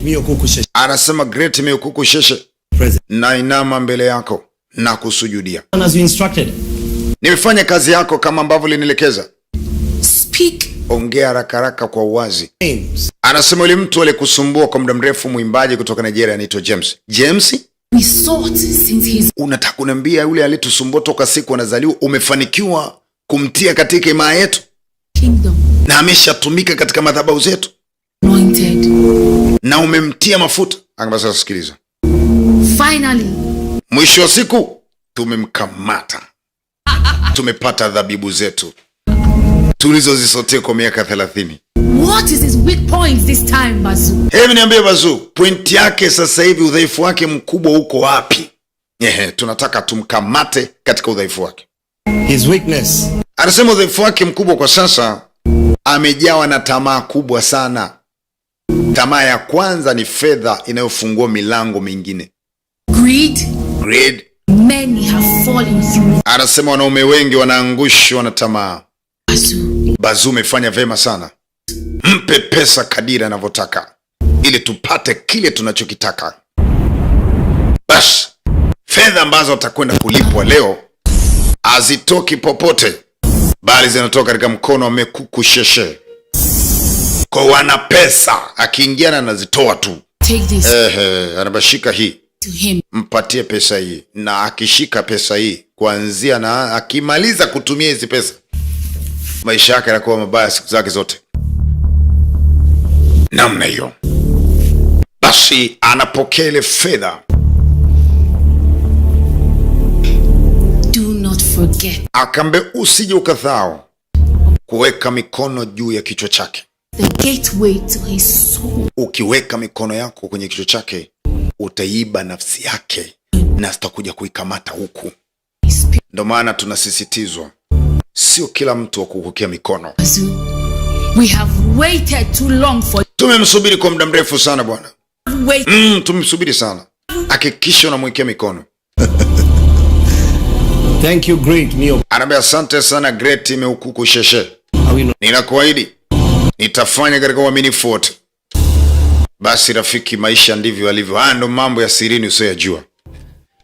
S6: Mikuku Sheshe.
S2: Anasema great Mikuku Sheshe. Na inama mbele yako na kusujudia.
S6: As you instructed.
S2: Nimefanya kazi yako kama ambavyo ulinielekeza.
S11: Speak.
S2: Ongea haraka kwa uwazi.
S6: James.
S2: Anasema yule mtu aliyekusumbua kwa muda mrefu, mwimbaji kutoka Nigeria anaitwa James. James?
S11: We sought since his...
S2: Unataka kuniambia yule aliyetusumbua toka siku anazaliwa umefanikiwa kumtia katika imani yetu?
S11: Kingdom.
S2: Na ameshatumika katika madhabahu zetu.
S11: Anointed.
S2: Na umemtia mafuta. Anga sasa sikiliza.
S11: Finally.
S2: Mwisho wa siku tumemkamata. Tumepata dhabibu zetu tulizozisotea kwa miaka 30.
S11: What is his weak points this time, Bazu?
S2: Hebu niambie Bazu, point yake sasa hivi, udhaifu wake mkubwa uko wapi? Tunataka tumkamate katika udhaifu wake.
S6: His weakness.
S2: Anasema udhaifu wake mkubwa kwa sasa, amejawa na tamaa kubwa sana. Tamaa ya kwanza ni fedha inayofungua milango mingine. Greed.
S11: Many have fallen through.
S2: Anasema wanaume wengi wanaangushwa na tamaa. Bazu umefanya vema sana. Mpe pesa kadiri anavyotaka ili tupate kile tunachokitaka. Bas, fedha ambazo atakwenda kulipwa leo hazitoki popote, bali zinatoka katika mkono wa Mikuku Sheshe. Kwa wana pesa, akiingia na anazitoa tu.
S11: Take this.
S2: Anabashika hii.
S11: To him.
S2: Mpatie pesa hii, na akishika pesa hii kuanzia na akimaliza kutumia hizi pesa, maisha yake yanakuwa mabaya siku zake zote. Namna hiyo. Basi anapokea ile fedha.
S11: Do not forget.
S2: Akambe usije ukathao. kuweka mikono juu ya kichwa chake.
S11: The gateway to his soul.
S2: Ukiweka mikono yako kwenye kichwa chake, utaiba nafsi yake na sitakuja kuikamata huku. Ndio maana tunasisitizwa, sio kila mtu wa kukukia mikono.
S11: We have waited too long for.
S2: Tumemsubiri kwa muda mrefu sana bwana. Tumemsubiri sana. Hakikisha unamwekea mikono.
S6: Thank you, great Mio.
S2: Anambia asante sana great Meukuku Sheshe. Ninakuahidi nitafanya katika uaminifu wote. Basi rafiki, maisha ndivyo alivyo. Ndo mambo ya sirini usiyojua.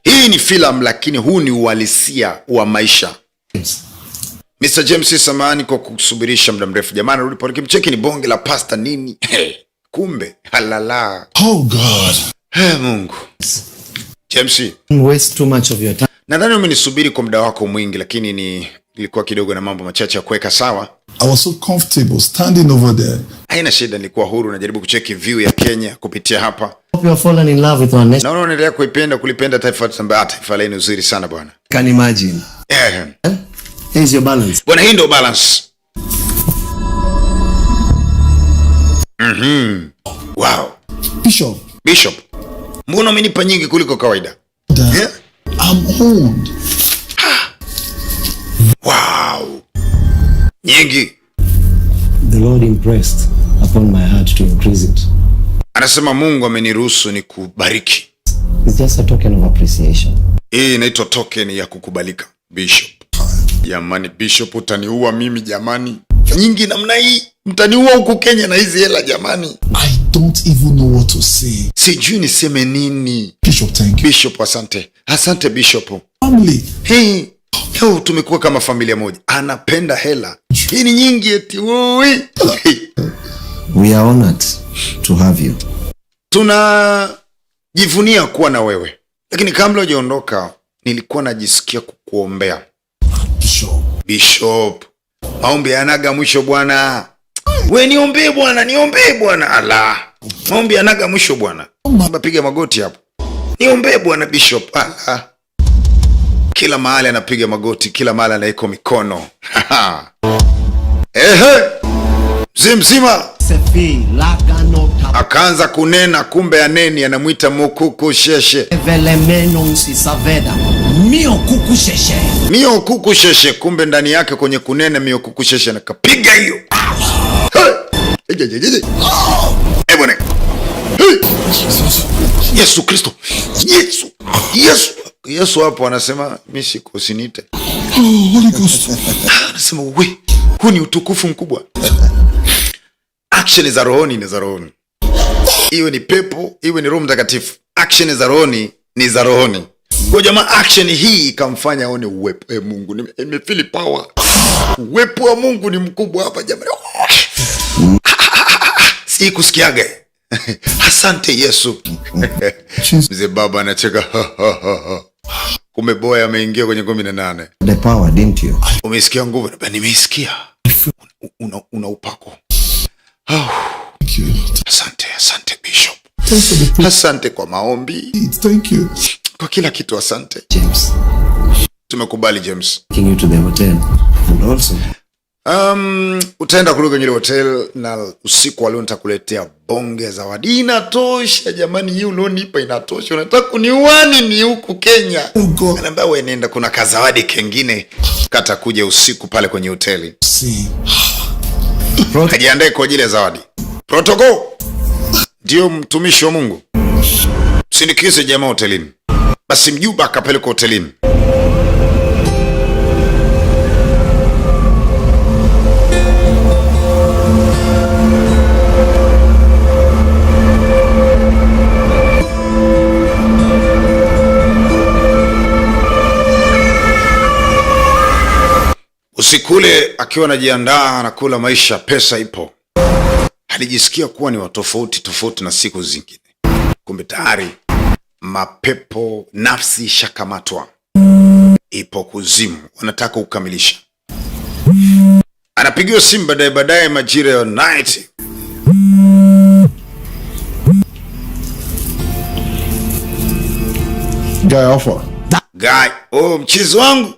S2: Hii ni filamu lakini huu ni uhalisia wa maisha. Mr. James, samahani kwa kusubirisha muda mrefu. Jamani, rudi pale kimcheki ni bonge la pasta nini? Kumbe halala.
S8: Oh God.
S2: Mungu. James,
S6: waste too much of your time.
S2: Nadhani umenisubiri kwa muda wako mwingi, lakini nilikuwa kidogo na mambo machache ya kuweka sawa.
S1: I was so comfortable standing over there.
S2: Haina shida, nilikuwa huru najaribu kucheki view ya Kenya kupitia hapa.
S6: Hope you are fallen in love with our nation.
S2: Naona unaendelea kulipenda taifa lenu nzuri sana bwana.
S6: Can imagine. Here's your balance.
S2: Bwana, hii ndio balance. Wow. Bishop. Mbona umenipa nyingi kuliko kawaida?
S1: Yeah? I'm old.
S2: Wow. Nyingi.
S6: The Lord impressed upon my heart to increase it.
S2: Anasema Mungu ameniruhusu nikubariki.
S6: It's just a token of appreciation.
S2: Hii inaitwa token ya kukubalika, Bishop. Jamani Bishop, utaniua mimi jamani. Nyingi namna hii, mtaniua huku Kenya na hizi hela jamani.
S1: I don't even know what to say.
S2: Sijui niseme nini.
S1: Bishop, thank you.
S2: Bishop, asante. Asante Bishop.
S1: Family.
S2: Hey, tumekuwa kama familia moja. Anapenda hela. Hii ni nyingi eti.
S6: We are honored to have you.
S2: Tunajivunia kuwa na wewe. Lakini kabla hujaondoka, nilikuwa najisikia kukuombea. Bishop. Maombi yanaga mwisho bwana. We niombee bwana. Allah. Maombi yanaga mwisho bwana. Piga magoti hapo. Niombee bwana Bishop. Allah. Kila mahali anapiga magoti, kila mahali anaiko mikono. Mzima. Akaanza kunena, kumbe aneni anamuita Mukuku Sheshe. Mio Kuku Sheshe, kumbe ndani yake kwenye kunena Mio Kuku Sheshe nakapiga hiyo. Ebone. Yesu Kristo. Yesu hapo anasema mimi siko usinite.
S1: Holy Ghost.
S2: Anasema huu ni utukufu mkubwa. Action za rohoni ni za rohoni. Iwe ni pepo, iwe ni Roho Mtakatifu. Action za rohoni ni za rohoni. Kwa jamaa action hii ikamfanya aone uwepo wa Mungu. Nimefeel power. Uwepo wa Mungu ni mkubwa hapa jamani. Si kusikiaga. Asante Yesu. Mzee baba anacheka. Kumbe boy ameingia kwenye 18.
S6: The power, didn't you?
S2: Umesikia nguvu? Nimeisikia. Una upako. Asante Bishop. Asante kwa maombi.
S1: Thank you.
S2: Kwa kila kitu asante.
S6: James.
S2: Tumekubali James.
S6: Taking you to the hotel. And also.
S2: Utaenda kule kwenye hotel na usiku wa leo nitakuletea bonge zawadi. Inatosha jamani, hii ulionipa inatosha. Unataka kuniuani ni huku Kenya. Anambia wewe nenda, kuna kazawadi kengine kata kuja usiku pale kwenye hoteli. Kajiandae kwa ajili ya zawadi. Protocol. Ndio mtumishi wa Mungu. Sindikize jamaa hotelini. Basi mjumba akapeleka hotelini. Usikule akiwa anajiandaa na kula maisha, pesa ipo. Alijisikia kuwa ni tofauti na siku zingine. Kumbe tayari mapepo nafsi shakamatwa. Ipo kuzimu, wanataka kukamilisha. Anapigiwa simu baadaye majira ya night.
S1: Guy offer.
S2: Guy, mchizi wangu.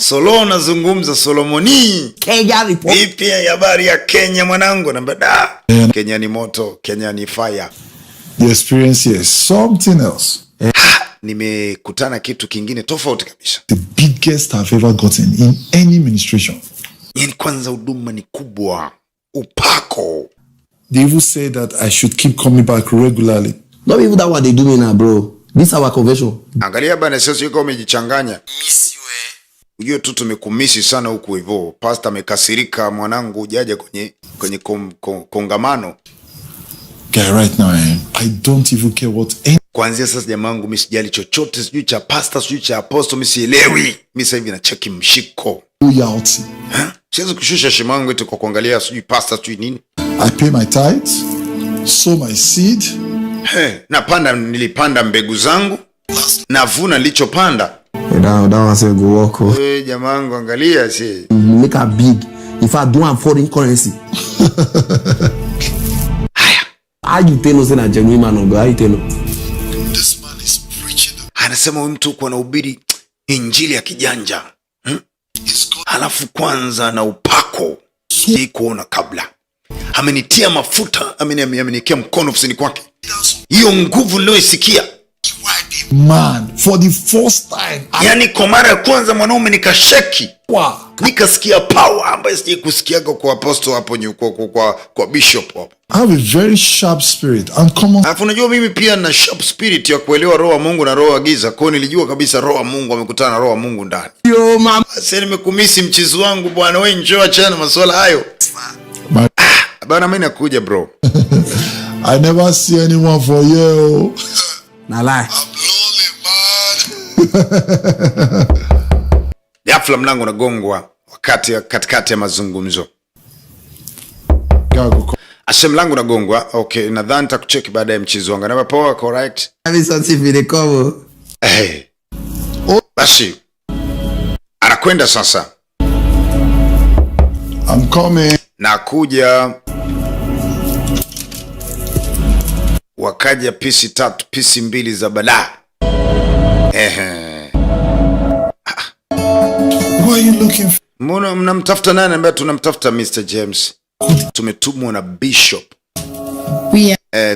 S2: Solo nazungumza Solomoni.
S10: Kenya report.
S2: Vipi habari ya Kenya mwanangu? Namba da. Kenya ni moto, Kenya ni fire.
S1: The experience here is something else.
S2: Nimekutana kitu kingine tofauti kabisa.
S1: The biggest I've ever gotten in any administration.
S2: Yani kwanza huduma ni kubwa. Upako.
S1: They even say that I should keep coming back regularly.
S6: Not even that what they do me now, bro. This our convention.
S2: Angalia bana, sasa yuko umejichanganya. Ujue tu tumekumisi sana huku hivyo. Pastor amekasirika mwanangu, hujaja kwenye kongamano.
S1: Guy, right now, I don't even care what any...
S2: Kuanzia sasa jamangu mimi sijali chochote, sijui cha pastor, sijui cha apostle, mimi sielewi. Mimi sasa hivi na cheki mshiko.
S1: Loyalty.
S2: Siwezi kushusha shimangu eti kwa kuangalia sijui pastor sijui nini.
S1: I pay my tithes, sow my seed.
S2: Nilipanda mbegu zangu, navuna nilichopanda.
S6: That one say go walk.
S2: Jamangu angalia si.
S6: Make a big. If I do foreign currency. How you tell us in a genuine man of God? How you tell us?
S1: This man is preaching.
S2: Anasema huyu mtu kwa anahubiri injili ya kijanja. Halafu kwanza na upako. Si kuona kabla. Amenitia mafuta, amenikia mkono ofisini kwake. Hiyo nguvu niliyoisikia.
S1: Man, for the first time.
S2: Yani kwa mara ya kwanza mwanaume nikasheki.
S1: Wow.
S2: Nikasikia power ambayo sije kusikiaga kwa apostle hapo kwa bishop hapo.
S1: I have a very sharp spirit. Uncommon.
S2: Alafu unajua mimi pia na sharp spirit ya kuelewa roho wa Mungu na roho wa giza. Kwa hiyo nilijua kabisa roho wa Mungu amekutana na roho wa Mungu ndani.
S6: Yo mama.
S2: Sasa nimekumisi mchizo wangu bwana, wewe njoo achana masuala hayo. Bana mimi nakuja bro.
S1: I never see anyone for you.
S6: Na lie.
S2: Ghafla mlango unagongwa katikati ya mazungumzo. Ashe mlango unagongwa. Okay, nadhani nitakucheck baada ya mchizo wangu. Namba poa, correct?
S6: Have something for the cover.
S2: Basi. Anakwenda sasa.
S1: I'm coming.
S2: Nakuja. Wakaja pisi mbili za balaa.
S1: Who are you looking for?
S2: Mbona mnamtafuta nani? Ambaye tunamtafuta Mr. James. Tumetumwa na Bishop.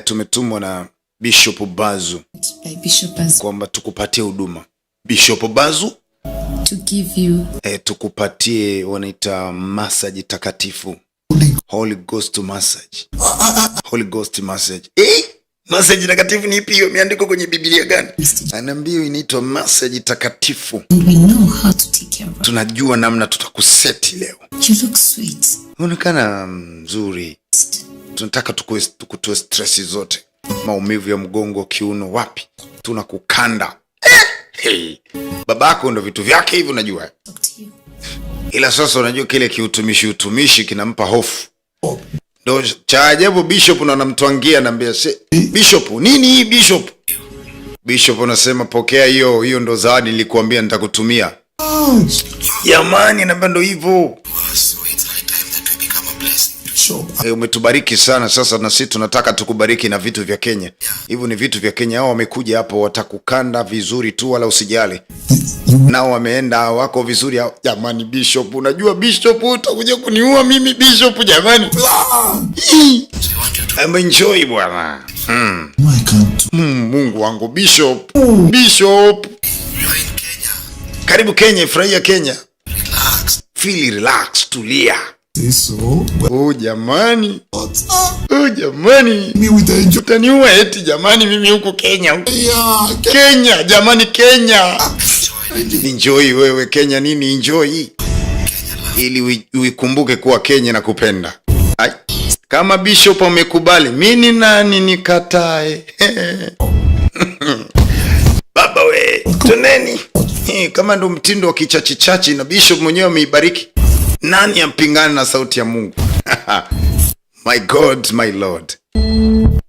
S2: Tumetumwa na Bishop Bazu. Kwamba tukupatie huduma. Bishop Bazu?
S11: To give you.
S2: Tukupatie wanaita massage takatifu. Holy Ghost massage. Holy Ghost massage. Massage takatifu ni ipi hiyo? Imeandikwa kwenye Biblia gani? Anaambia inaitwa massage takatifu.
S11: And we know how to take care of.
S2: Tunajua namna tutakuseti leo.
S11: You look sweet.
S2: Unaonekana mzuri. Tunataka tukutoe stress zote. Maumivu ya mgongo, kiuno, wapi? Tunakukanda. Hey. Babako ndo vitu vyake hivyo unajua. Ila sasa unajua kile kiutumishi kinampa hofu. Ndo cha ajabu Bishop na anamtwangia anambia Bishop, nini hii Bishop? Bishop anasema pokea hiyo ndo zawadi nilikuambia nitakutumia. Jamani anambia ndo hivyo. Umetubariki sana sasa na sisi tunataka tukubariki na vitu vya Kenya. Hivyo ni vitu vya Kenya. Hao wamekuja hapo watakukanda vizuri tu wala usijali. Nao wameenda wako vizuri. Jamani Bishop, unajua Bishop utakuja kuniua mimi Bishop jamani. Enjoy bwana. Mungu wangu Bishop. Bishop. Karibu Kenya, furahia Kenya. Feel relax, tulia. Jamani. Jamani. Utaniua eti jamani mimi huku Kenya. Kenya, jamani Kenya. Enjoy wewe Kenya nini enjoy. Ili uikumbuke kuwa Kenya na kupenda. Kama Bishop amekubali, mimi nani nikatae? Baba we, tuneni. Kama ndo mtindo wa kichachichachi na Bishop mwenyewe ameibariki. Nani ampingana na sauti ya Mungu? My God, my Lord.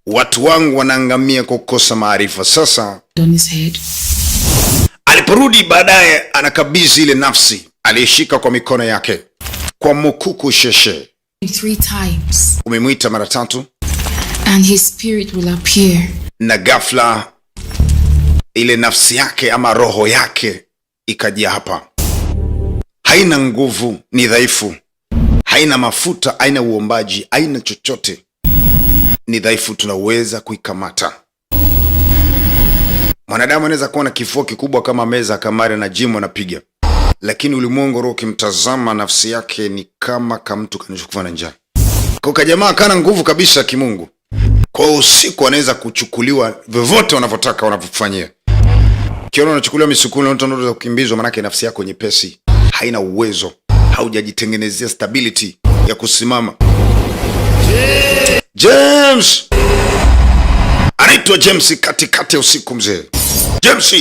S2: Watu wangu wanaangamia kwa kukosa maarifa. Sasa aliporudi baadaye anakabidhi ile nafsi aliyeshika kwa mikono yake kwa Mukuku Sheshe.
S11: 3 times.
S2: Umemwita mara 3.
S11: And his spirit will appear.
S2: Na ghafla ile nafsi yake ama roho yake ikajia hapa. haina nguvu, ni dhaifu, haina mafuta, haina uombaji, haina chochote, ni dhaifu, tunaweza kuikamata. Mwanadamu anaweza kuwa na kifua kikubwa kama meza kamari na jimu anapiga, lakini ulimwengu roho kimtazama nafsi yake ni kama mtu kanachokufa na njaa. Kwa jamaa kana nguvu kabisa kimungu. Kwa usiku anaweza kuchukuliwa vyovyote wanavyotaka wanavyofanyia. Kiona unachukuliwa misukuni na unataka kukimbizwa, maana nafsi yako nyepesi, haina uwezo, haujajitengenezea stability ya kusimama. James anaitwa James katikati ya usiku mzee. James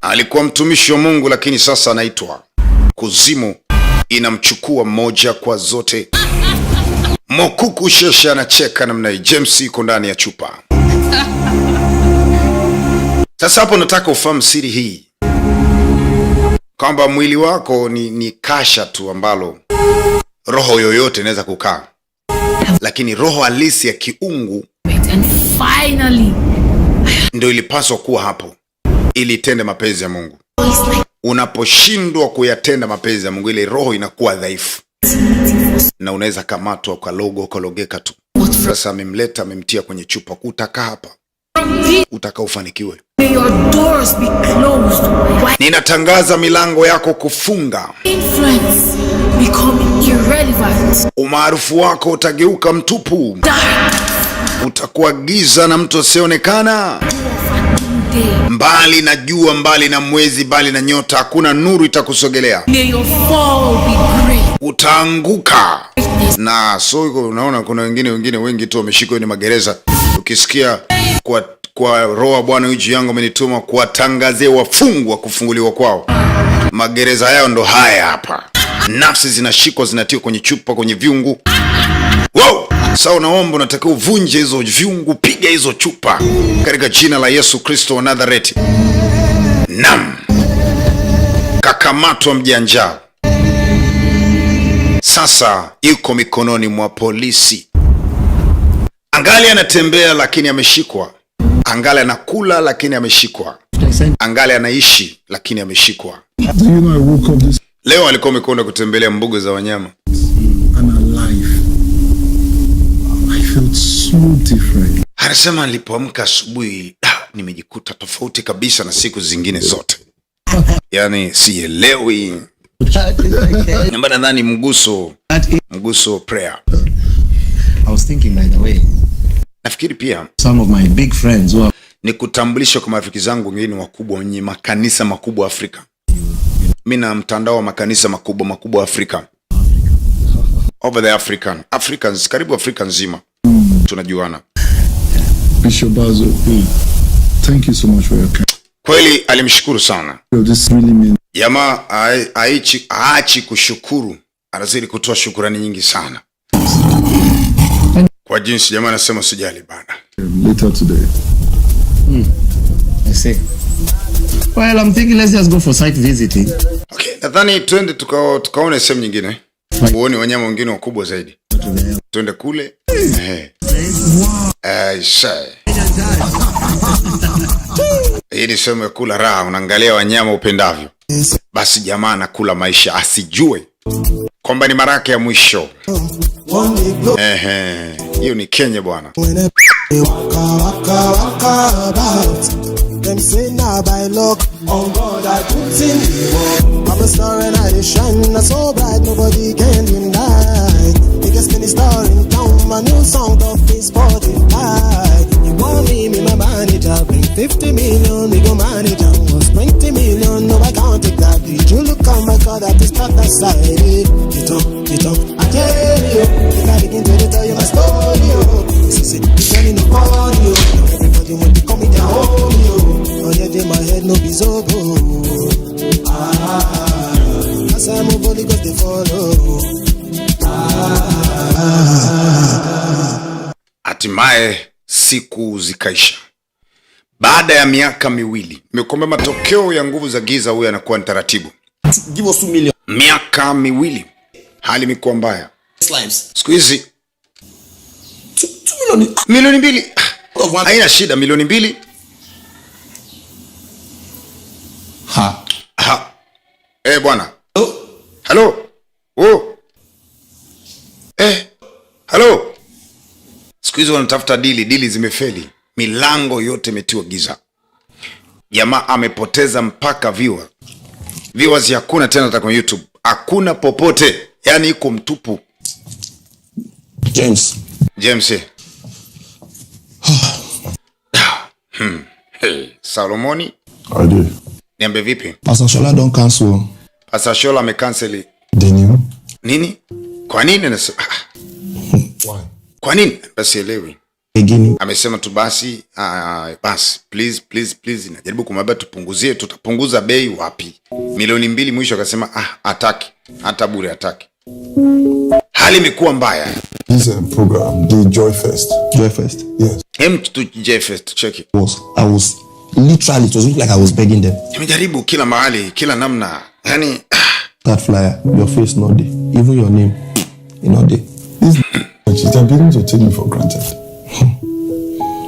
S2: alikuwa mtumishi wa Mungu, lakini sasa anaitwa kuzimu, inamchukua mmoja kwa zote. Mokuku shesha anacheka namna hii. James yuko ndani ya chupa. Sasa hapo nataka ufahamu siri hii, kwamba mwili wako ni kasha tu ambalo roho yoyote inaweza kukaa, lakini roho halisi ya kiungu ndio ilipaswa kuwa hapo ili itende mapenzi ya Mungu. Unaposhindwa kuyatenda mapenzi ya Mungu, ile roho inakuwa dhaifu na unaweza kamatwa kwa ukalogeka tu. Sasa amemleta, amemtia kwenye chupa. Utakaa hapa, utaka ufanikiwe. Ninatangaza milango yako kufunga. Umaarufu wako utageuka mtupu. Utakuwa giza na mtu asionekana. Mbali na jua, mbali na mwezi, mbali na nyota, hakuna nuru itakusogelea. Utaanguka. Na so unaona kuna wengine wengi tu wameshikwa kwenye magereza. Ukisikia kwa roho Bwana juu yangu amenituma kuwatangazia wafungwa kufunguliwa kwao. Magereza yao ndo haya hapa. Nafsi zinashikwa, zinatiwa kwenye chupa, kwenye viungu. Wow! Sasa unaomba, unataka uvunje hizo viungu, piga hizo chupa katika jina la Yesu Kristo wa Nazareti. Naam. Kakamatwa mjanja. Sasa yuko mikononi mwa polisi. Angali anatembea lakini ameshikwa. Angali anakula lakini ameshikwa. Angali anaishi lakini ameshikwa. Leo alikuwa amekwenda kutembelea mbuga za wanyama. Anasema nilipoamka asubuhi, nimejikuta tofauti kabisa na siku zingine zote. Yani sielewi. Namba nadhani mguso prayer.
S6: I was thinking, by the way,
S2: nafikiri pia
S6: some of my big friends who are...
S2: ni kutambulisha kwa marafiki zangu wengine wakubwa wenye makanisa makubwa Afrika. Mimi na mtandao wa makanisa makubwa Afrika. Over the Africans, karibu Afrika nzima. Tunajuana.
S1: Bishop Bazo, thank you so much for your care.
S2: Kweli alimshukuru sana.
S1: This really means...
S2: Jamaa aachi kushukuru, anazidi kutoa shukrani nyingi sana. Kwa jinsi jamaa anasema sijali bana.
S1: Later today.
S6: I see. Well, I'm thinking let's just go for site visiting.
S2: Okay, nadhani twende tukaone sehemu nyingine. Uone wanyama wengine wakubwa zaidi. Twende kule. Hii ni sehemu ya kula raha, unaangalia wanyama upendavyo. Basi jamaa anakula maisha, asijue kwamba ni maraka ya mwisho. Hiyo ni Kenya bwana.
S12: Them say now by luck, on God I put in the work. I'm a star and I shine, not so bright, nobody can deny. Biggest mini star in town, my new song of this Spotify. You want me my manager, bring 50 million, we go manage and was 20 million, no I can't take that. Did you look on my card at this part that side? Get up, I tell you, if I begin to tell you my story, see, you tell me no call you, everybody want to call me their homie. Oh yeah, in my head no be so good. As I move only cause they follow.
S2: Hatimaye siku zikaisha. Baada ya miaka miwili, nimekwambia matokeo ya nguvu za giza huyu anakuwa ni taratibu.
S6: Give us 2 million.
S2: Miaka miwili. Hali imekuwa mbaya. Siku hizi
S6: 2
S2: milioni 2. Haina shida, milioni 2. bwana. Hello. Oh. Hello. Siku hizi wanatafuta dili zimefeli. Milango yote imetiwa giza. Jamaa amepoteza mpaka viewers hakuna tena hata kwa YouTube. Hakuna popote. Yaani iko mtupu.
S1: James.
S2: Salomoni.
S1: I do.
S2: Niambe vipi?
S1: Pastor Shola don't cancel.
S2: Pastor Shola amecancel.
S1: Deni.
S2: Nini? Kwa nini nasema?
S1: Why?
S2: Kwa nini? Basi elewi.
S1: Again.
S2: Amesema tu basi, please najaribu kumwambia tupunguzie, tutapunguza bei wapi? 2,000,000 mwisho akasema hataki. Hata bure hataki. Hali imekuwa mbaya.
S1: This program, the Joy Fest. Yes.
S2: To Joy Fest, check it.
S1: I was literally, it was like I was begging them.
S2: Nimejaribu kila mahali, kila namna. Yaani
S1: that flyer, your face not there. Even your name, not there. I'm beginning to take you for granted.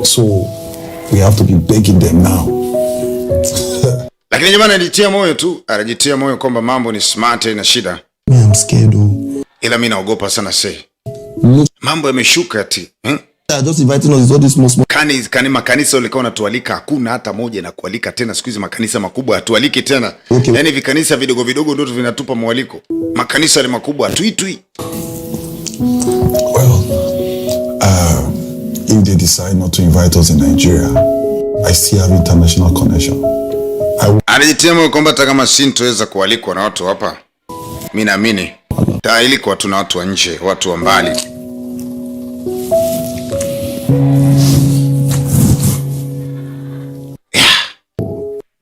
S1: So we have to be begging them now.
S2: Lakini jamani anajitia moyo kwamba mambo ni smart na shida.
S1: I'm scared.
S2: Ila mimi naogopa sana mambo yameshuka ati.
S1: Just inviting us all this small.
S2: Makanisa ulikuwa unatualika, hakuna hata moja na kualika tena. Siku hizi makanisa makubwa hatualiki tena.
S1: Okay.
S2: Yaani vikanisa vidogo ndio vinatupa mwaliko. Makanisa yale makubwa hatuitwi.
S1: Well, if they decide not to invite us in Nigeria, I still have international connection.
S2: Anajitia moyo kwamba hata kama sintoweza kualikwa na watu hapa, mimi naamini taalikwa tu na watu wa nje, watu wa mbali.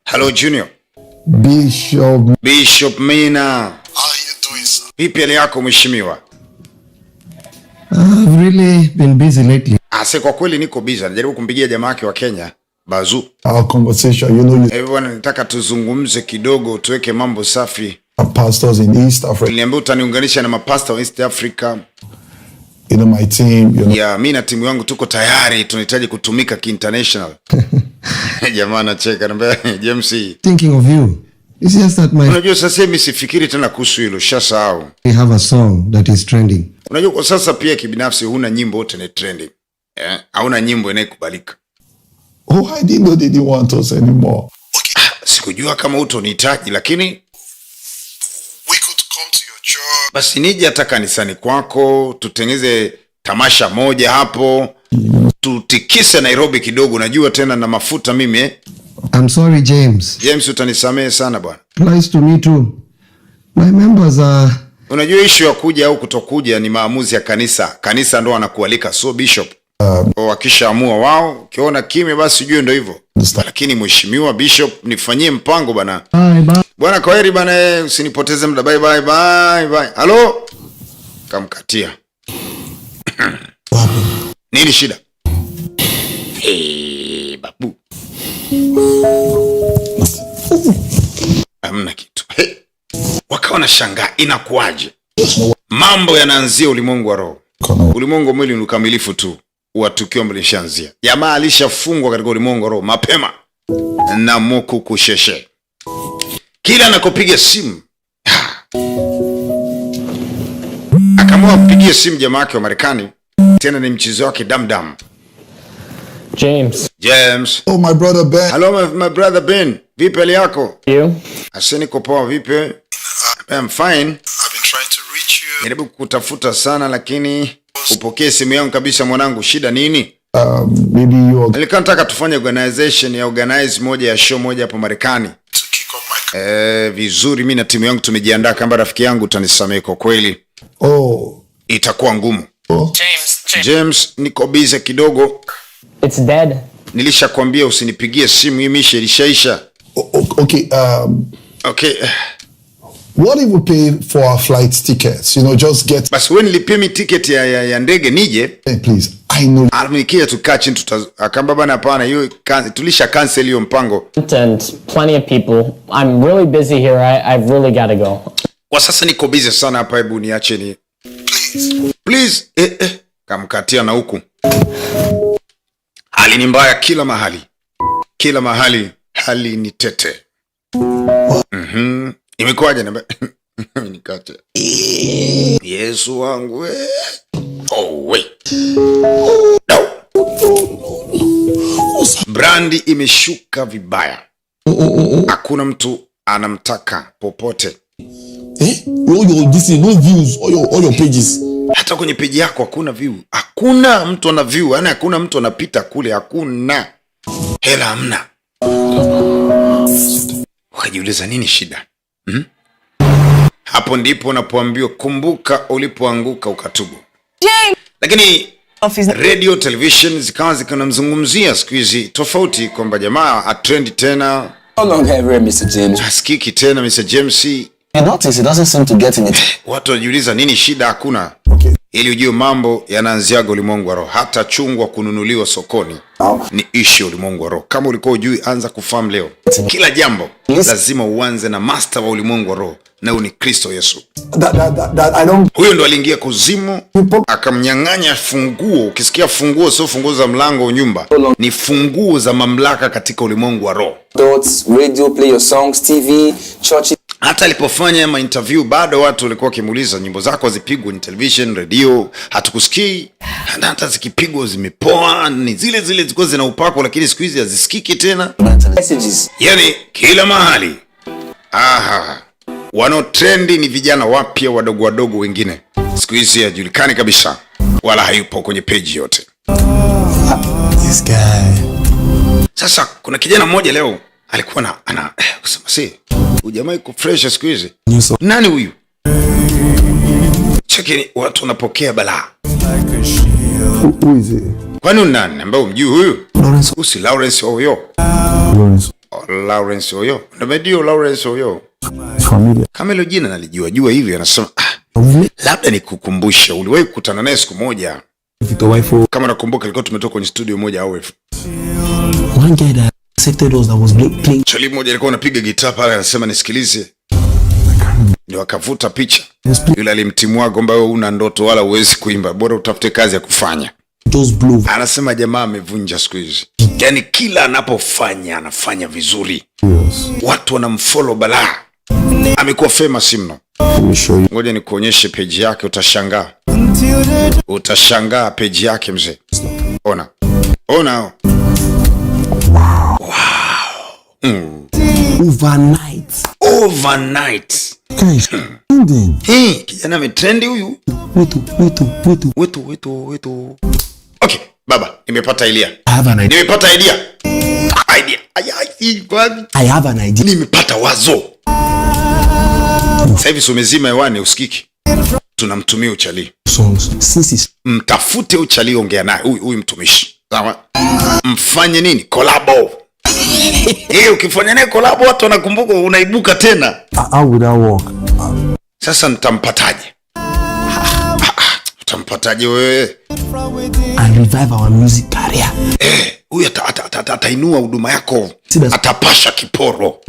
S2: Hello Junior. Bishop Mina.
S1: How are you doing, sir?
S2: Vipi hali yako mheshimiwa?
S10: I've really been busy lately.
S2: Kwa kweli niko busy. Najaribu kumpigia jamaa wake wa Kenya, Bazu.
S1: Our conversation,
S2: Bwana nataka tuzungumze kidogo, tuweke mambo safi.
S1: Pastors in East Africa.
S2: Niliambiwa utaniunganisha na mapasta wa East Africa.
S1: My team,
S2: mimi na timu yangu tuko tayari, tunahitaji kutumika ki-international. Jamaa anacheka anambia James.
S10: Thinking of you. It's just that
S2: unajua sasa mimi sifikiri tena kuhusu hilo, shasahau.
S10: We have a song that is trending.
S2: Unajua kwa sasa pia kibinafsi huna nyimbo yote ni trending. Hauna nyimbo inayokubalika.
S1: I didn't know they didn't want us anymore.
S2: Sikujua kama utonihitaji, lakini
S1: we could come to your church.
S2: Basi nije hata kanisani kwako, tutengeze tamasha moja hapo. Tutikise Nairobi kidogo, najua tena na mafuta mimi.
S10: I'm sorry James.
S2: James utanisamehe sana bwana.
S10: Applies to me too. My members are...
S2: Unajua issue ya kuja au kutokuja ni maamuzi ya kanisa. Kanisa ndo anakualika, so bishop. Wakishaamua wao, ukiona kimya basi ujue ndo hivyo. Lakini mheshimiwa bishop nifanyie mpango bwana.
S10: Bye.
S2: Bwana kwaheri bwana, usinipoteze muda. Bye. Halo? Kamkatia. Nini shida? Babu. Hamna kitu. Wakaona shangaa inakuaje? Mambo yanaanzia ulimwengu wa roho. Ulimwengu mwili ni ukamilifu tu. Tukio mlishaanzia. Jamaa alishafungwa katika ulimwengu wa roho mapema. Na Mungu kusheshe. Kila anakopiga simu. Akaamua kupigia simu jamaa wake wa Marekani. Tena ni mchezo wake damdam.
S9: James.
S1: Oh, my brother Ben.
S2: Hello my brother Ben. Vipi hali yako?
S9: You?
S2: Niko poa, vipi? I'm fine.
S1: I've been trying to reach you.
S2: Nijaribu kutafuta sana lakini upokee simu yangu kabisa mwanangu. Shida nini?
S1: Maybe you
S2: nilikuwa nataka tufanye organize moja ya show moja hapo Marekani.
S1: To kick off my
S2: vizuri, mimi na timu yangu tumejiandaa. Kama rafiki yangu utanisamehe kwa kweli. Itakuwa ngumu. James niko busy kidogo.
S9: It's dead.
S2: Nilishakwambia usinipigie simu, hii mishe ilishaisha.
S1: Okay. What if we pay for our flight tickets? Just get...
S2: Basi wewe nilipie mi ticket ya ndege nije.
S1: Hey, please. I know.
S2: Almikia tukachi akamba bana hapana, hiyo tulisha cancel hiyo mpango.
S9: And plenty of people. I'm really busy here. I've really got to go.
S2: Kwa sasa niko busy sana hapa, hebu niache ni. Please. Kamkatia na huku. Hali ni mbaya kila mahali. Hali ni tete. Imekuwaje na nikate. Yesu wangu we. Oh wait. No. Brandi imeshuka vibaya. Hakuna mtu anamtaka popote.
S1: This is no views all your pages.
S2: Hata kwenye page yako hakuna view. Hakuna mtu ana view, yani hakuna mtu anapita kule, hakuna. Hela hamna. Ukajiuliza nini shida? Hapo ndipo unapoambiwa kumbuka ulipoanguka ukatubu. Lakini radio, television zikawa zikanamzungumzia siku hizi tofauti kwamba jamaa atrend tena.
S6: No longer every Mr. James.
S2: Asikiki tena Mr. James.
S6: You notice it doesn't seem to get in it.
S2: Watu wanajiuliza nini shida? Hakuna. Ili ujue mambo yanaanziaga ulimwengu wa roho. Hata chungwa kununuliwa sokoni ni issue ulimwengu wa roho. Kama ulikuwa ujui, anza kufahamu leo. Kila jambo lazima uanze na master wa ulimwengu wa roho, na ni Kristo Yesu. Huyo ndo aliingia kuzimu akamnyang'anya funguo. Ukisikia funguo sio funguo za mlango wa nyumba, ni funguo za mamlaka katika ulimwengu wa roho.
S6: Radio, play your songs, TV, church.
S2: Hata alipofanya ma interview bado watu walikuwa wakimuuliza nyimbo zako zipigwe ni television, radio, hatukusikii. Hata zikipigwa zimepoa, ni zile zilikuwa zina upako, lakini siku hizi hazisikiki tena.
S6: Messages.
S2: Yani kila mahali. Wanaotrendi ni vijana wapya wadogo wadogo, wengine siku hizi hajulikani kabisa wala hayupo kwenye page yote.
S1: This guy.
S2: Sasa kuna kijana mmoja leo alikuwa kusema ujamaa yuko fresh siku hizi. Nani huyu? Cheki watu wanapokea balaa.
S1: Who is it?
S2: Kwani nani ambaye umjui huyu? Usi Lawrence Oyo. Lawrence Oyo. Ndio Lawrence Oyo.
S1: Familia.
S2: Kama hilo jina nalijua hivi, anasema labda nikukumbushe uliwahi kukutana naye siku moja. Kama nakumbuka alikuwa tumetoka kwenye studio moja au
S6: One guy that accepted us that was playing.
S2: Chali mmoja alikuwa anapiga gitaa pale, anasema nisikilize. Ndio akavuta picha. Yule alimtimua kwamba wewe una ndoto wala uwezi kuimba, bora utafute kazi ya kufanya. Anasema jamaa amevunja siku hizi. Yaani kila anapofanya anafanya vizuri. Watu wanamfollow balaa. Amekuwa famous mno. Ngoja nikuonyeshe page yake, utashangaa. Utashangaa page yake mzee. Ona. Wow. Overnight. Kijana ametrendi huyu. Wetu. Okay, baba, nimepata idea.
S6: I have an idea.
S2: Nimepata wazo. Sasa hivi umezima hewani usikiki. Tunamtumia uchali. Mtafute uchali, ongea naye huyu mtumishi. Sawa? Mfanye nini? Collabo. Ukifanya naye collabo watu wanakumbuka, unaibuka tena.
S1: How would that work?
S2: Sasa nitampataje? Utampataje wewe?
S6: And revive our music career.
S2: Huyu atainua huduma yako. Atapasha kiporo.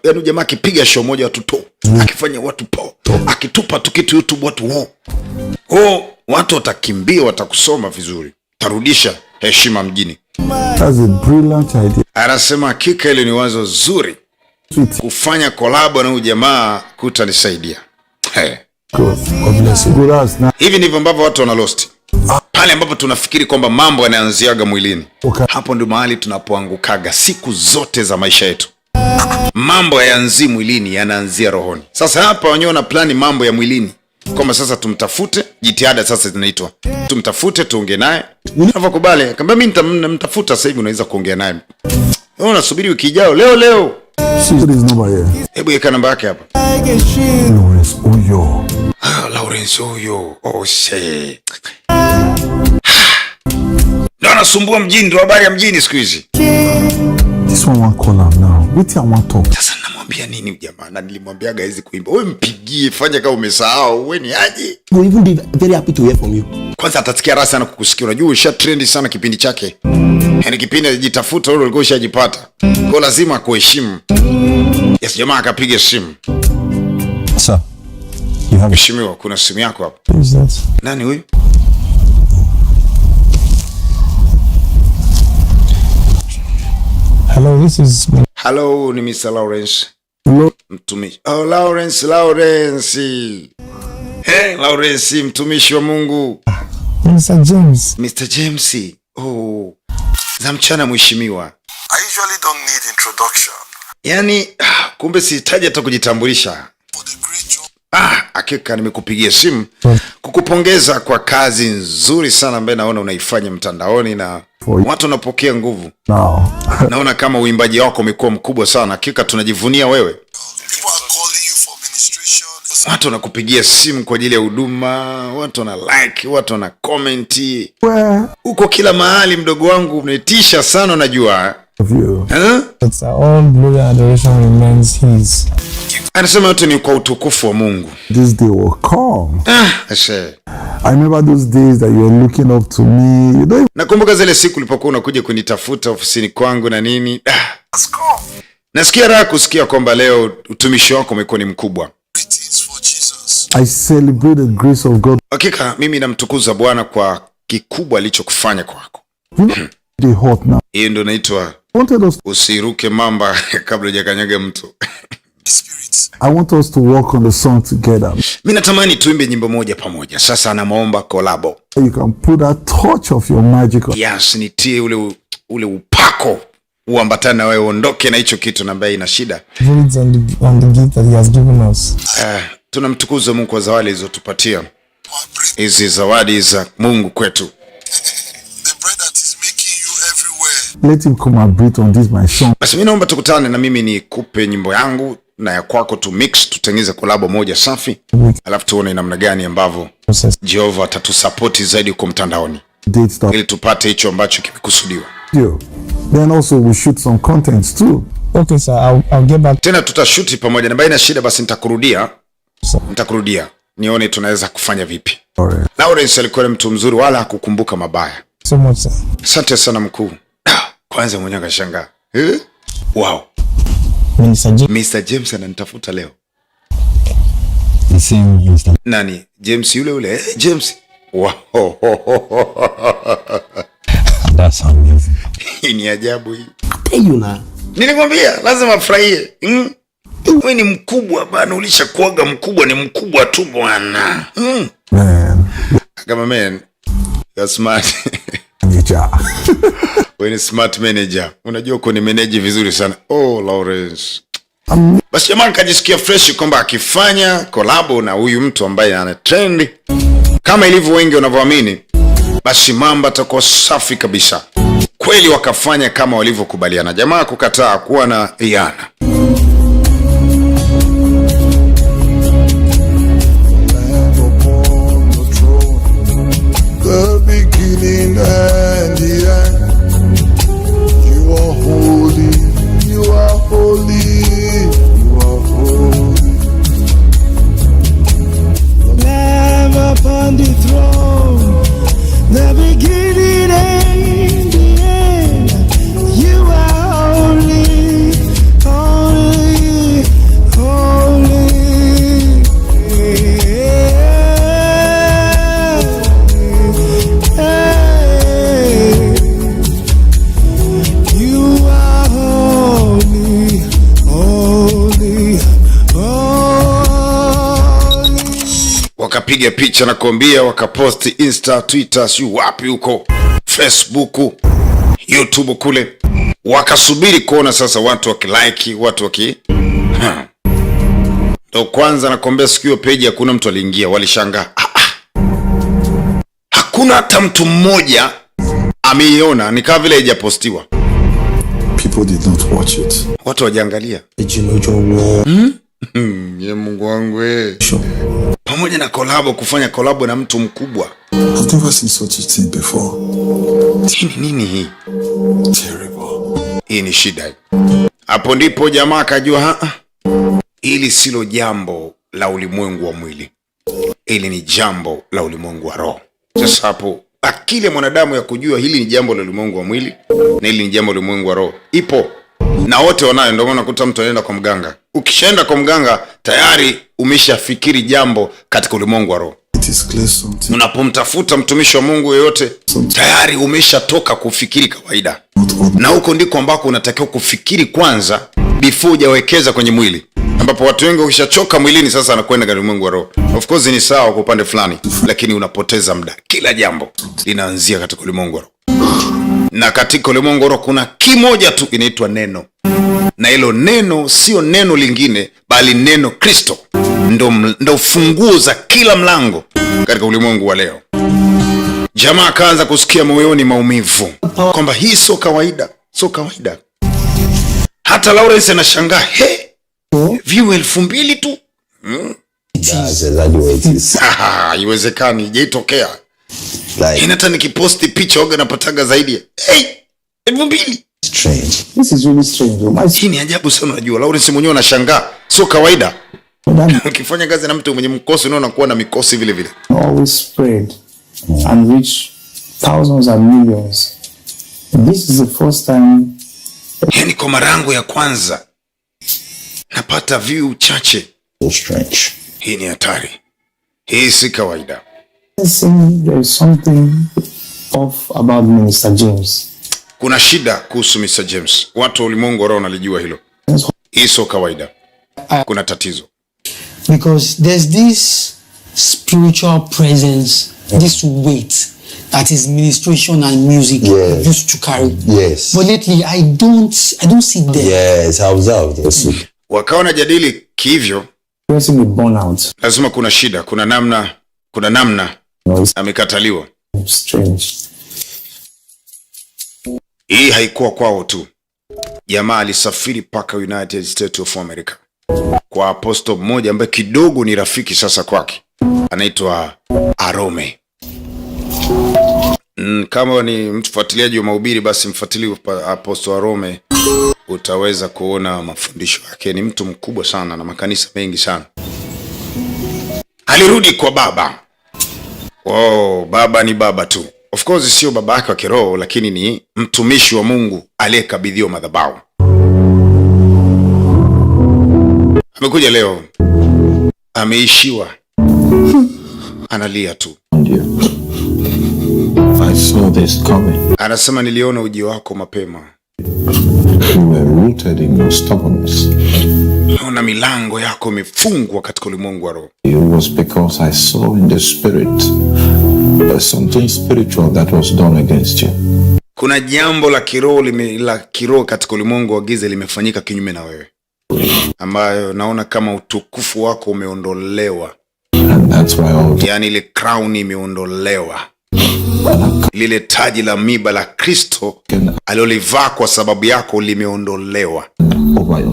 S2: Yaani jamaa akipiga show moja watu to. Akifanya watu po. Akitupa tu kitu YouTube watu watu watakimbia, watakusoma vizuri. Tarudisha heshima mjini.
S1: That's a brilliant idea.
S2: Anasema hakika ile ni wazo zuri. Kufanya collab na huyu jamaa kutanisaidia. Hivi ndivyo ambavyo watu wana lost. Pale ambapo tunafikiri kwamba mambo yanaanziaga mwilini. Hapo ndio mahali tunapoangukaga siku zote za maisha yetu. Mambo hayaanzi mwilini, yanaanzia rohoni. Sasa hapa wenyewe na plani mambo ya mwilini. Kama sasa tumtafute, jitihada sasa zinaitwa. Tumtafute, tuongee naye. Unavokubali, akamwambia mimi nitamtafuta sasa hivi, unaweza kuongea naye. Wewe unasubiri wiki ijayo, leo. Hebu weka namba yake hapa.
S1: Lawrence Oyo.
S2: Lawrence Oyo. Shit. Ndio anasumbua mjini, ndio habari ya mjini siku hizi.
S1: This one want call him now. Wait, I want talk.
S2: Sasa namwambia nini jamaa? Na nilimwambiaga hizi kuimba. Wewe mpigie, fanya kama umesahau. Wewe ni aje?
S6: We even be very happy to hear from you.
S2: Kwanza atasikia raha sana kukusikia. Unajua usha trendi sana kipindi chake. Yaani kipindi ajitafuta wewe ulikuwa ushajipata. Kwa lazima kuheshimu. Yes, jamaa akapiga simu.
S1: Sir. You have
S2: heshimiwa, kuna simu yako hapa.
S1: Who is that?
S2: Nani huyu?
S1: Hello, this is...
S2: Hello, ni Mr. Lawrence.
S1: Hello.
S2: Mtumishi. Oh, Lawrence. Hey, Lawrence, mtumishi wa Mungu.
S10: Mr. James.
S2: Mr. James. Oh. Za mchana mheshimiwa.
S13: I usually don't need introduction.
S2: Yani, kumbe sihitaji hata kujitambulisha. Hakika nimekupigia simu kukupongeza kwa kazi nzuri sana ambayo naona unaifanya mtandaoni na watu wanapokea nguvu. Naona kama uimbaji wako umekuwa mkubwa sana. Hakika tunajivunia wewe. Watu wanakupigia simu kwa ajili ya huduma, watu wana like, watu wana comment. Uko kila mahali mdogo wangu, umetisha sana unajua.
S10: It's all glory and adoration remains his.
S2: Anasema yote ni kwa utukufu wa Mungu.
S1: This day will come. I remember those days that you were looking up to me.
S2: Nakumbuka zile siku ulipokuwa unakuja kunitafuta ofisini kwangu na nini. Nasikia raha kusikia kwamba leo utumishi wako umekuwa ni mkubwa.
S1: I celebrate the grace of God.
S2: Hakika mimi namtukuza Bwana kwa kikubwa alichokufanya kwako.
S1: They hot now.
S2: Hiyo ndio inaitwa usiruke mamba kabla hujakanyaga mtu.
S1: I want us to work on the song together.
S2: Mimi natamani tuimbe nyimbo moja pamoja. Sasa anaomba collabo.
S1: You can put a touch of your magic on.
S2: Yes, nitie ule upako uambatane na wewe, ondoke na hicho kitu na ambaye ina shida.
S10: On the gift that he has given us.
S2: Tunamtukuza Mungu kwa zawadi alizotupatia. Hizi zawadi za Mungu kwetu.
S1: Let him come and breathe on this my song.
S2: Basi mimi naomba tukutane na mimi nikupe nyimbo yangu na ya kwako tu mix, tutengeze collab moja safi. Alafu tuone namna gani ambavyo Jehova atatusupport zaidi huko mtandaoni. Ili tupate hicho ambacho kimekusudiwa.
S1: Then also we shoot some contents too.
S10: Okay sir, I'll get back.
S2: Tena tutashuti pamoja na baina shida basi nitakurudia. Nione tunaweza kufanya vipi. Lawrence alikuwa mtu mzuri wala hakukumbuka mabaya.
S10: So much sir.
S2: Asante sana mkuu. Kwanza mwenyewe kashangaa. Wow. Mr. James ananitafuta leo. Nani? James yule? James. Wow.
S1: That's amazing.
S2: Hii ni ajabu hii.
S6: Yuna.
S2: Nilikwambia lazima afurahie. Wewe ni mkubwa bana, ulishakuaga mkubwa, ni mkubwa tu bwana.
S1: Man.
S2: Kama man, you're smart. Wewe ni smart manager. Unajua uko ni manage vizuri sana. Oh, Lawrence. Basi jamaa kajisikia fresh kwamba akifanya collabo na huyu mtu ambaye ana trend kama ilivyo wengi wanavyoamini, basi mambo atakuwa safi kabisa. Kweli wakafanya kama walivyokubaliana. Jamaa kukataa kuwa na iana.
S13: The beginning and the end. You are holy, you are holy, you are holy. The Lamb upon the throne, the beginning and the end. You are holy, holy, holy.
S2: Wakapiga picha na kuambia, wakaposti Insta, Twitter, si wapi huko, Facebook, YouTube kule. Wakasubiri kuona sasa watu wakilike, watu waki. Ndio kwanza nakwambia siku hiyo page hakuna mtu aliingia, walishangaa. Hakuna hata mtu mmoja ameiona, ni kama vile haijapostiwa.
S1: People did not watch it.
S2: Watu wajiangalia. Ye Mungu wangu wewe. Pamoja na collabo, kufanya collabo na mtu mkubwa.
S1: I've never seen such a thing before.
S2: Nini hii?
S1: Terrible.
S2: Hii ni shida. Hapo ndipo jamaa akajua hili silo jambo la ulimwengu wa mwili. Hili ni jambo la ulimwengu wa roho. Sasa hapo akili ya mwanadamu ya kujua hili ni jambo la ulimwengu wa mwili na hili ni jambo la ulimwengu wa roho ipo. Na wote wanayo, ndio maana kuta mtu anaenda kwa mganga. Ukishaenda kwa mganga tayari umeshafikiri jambo katika ulimwengu wa roho. Unapomtafuta mtumishi wa Mungu yeyote tayari umeshatoka kufikiri kawaida. Na huko ndiko ambako unatakiwa kufikiri kwanza before hujawekeza kwenye mwili. ambapo watu wengi ukishachoka mwilini sasa anakwenda katika ulimwengu wa roho. Of course ni sawa kwa upande fulani, lakini unapoteza muda. Kila jambo linaanzia katika ulimwengu wa roho, na katika ulimwengu wa roho kuna kimoja tu inaitwa neno, na hilo neno sio neno lingine bali neno Kristo. Ndo funguo za kila mlango katika ulimwengu wa leo. Jamaa akaanza kusikia moyoni maumivu kwamba hii sio kawaida, sio kawaida. Hata Lawrence anashangaa, view 2000 tu. Haiwezekani, haijatokea. Hata nikiposti picha oga napataga zaidi. 2000.
S10: Strange. This is really strange.
S2: Hii ni ajabu sana, unajua. Lawrence mwenyewe anashangaa, sio kawaida. Ukifanya kazi na mtu mwenye mkosi unaona kuwa na mikosi vile vile.
S10: Always spread and reach thousands and millions. This is the first time.
S2: Yani kwa mara yangu ya kwanza napata view chache.
S10: So strange.
S2: Hii ni hatari. Hii si kawaida.
S10: There is something off about Minister James.
S2: Kuna shida kuhusu Mr. James. Watu wa ulimwengu wa roho wanalijua hilo. Hii sio kawaida. Kuna tatizo.
S14: Because there's this spiritual presence, this weight that his ministration and music used to carry.
S10: Yes.
S14: But lately I don't see it there.
S10: Yes, I observed.
S2: Wakaona jadili kivyo.
S10: Burnout.
S2: Lazima kuna shida, kuna namna amekataliwa.
S10: Strange.
S2: Hii haikuwa kwao tu. Jamaa alisafiri paka United States of America kwa apostle mmoja ambaye kidogo ni rafiki sasa kwake, anaitwa Arome. Kama ni mfuatiliaji wa mahubiri basi mfuatilie apostle Arome, utaweza kuona mafundisho yake. Ni mtu mkubwa sana na makanisa mengi sana. Alirudi kwa baba. Baba ni baba tu. Of course sio baba yake wa kiroho, lakini ni mtumishi wa Mungu aliyekabidhiwa madhabahu. Amekuja leo, ameishiwa, analia tu.
S1: I saw this coming.
S2: Anasema niliona ujio wako mapema.
S1: You were rooted in your stubbornness.
S2: Una milango yako imefungwa katika ulimwengu wa roho.
S1: It was because I saw in the spirit there's something spiritual that was done against you.
S2: Kuna jambo la kiroho katika ulimwengu wa giza limefanyika kinyume na wewe, ambayo naona kama utukufu wako umeondolewa.
S1: And that's why
S2: yani ile crown imeondolewa. Lile taji la miba la Kristo alilolivaa kwa sababu yako limeondolewa.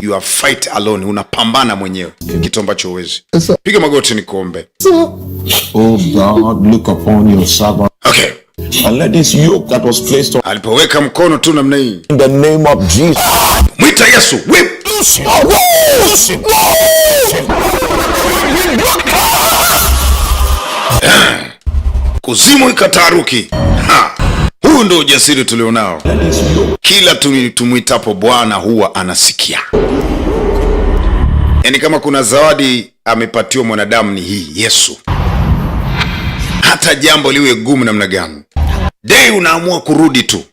S2: You are fight alone, unapambana mwenyewe, kitu ambacho huwezi. Piga magoti nikuombe.
S1: Oh God, look upon your servant.
S2: Okay.
S1: And let this yoke that was placed on.
S2: Alipoweka mkono tu namna hii.
S1: In the name of Jesus.
S2: Mwita Yesu. Whip. Kuzimu ikataruki. Huu ndio ujasiri tulionao. Kila tumuitapo Bwana huwa anasikia. Yani kama kuna zawadi amepatiwa mwanadamu ni hii, Yesu. Hata jambo liwe gumu namna gani, dei unaamua kurudi tu,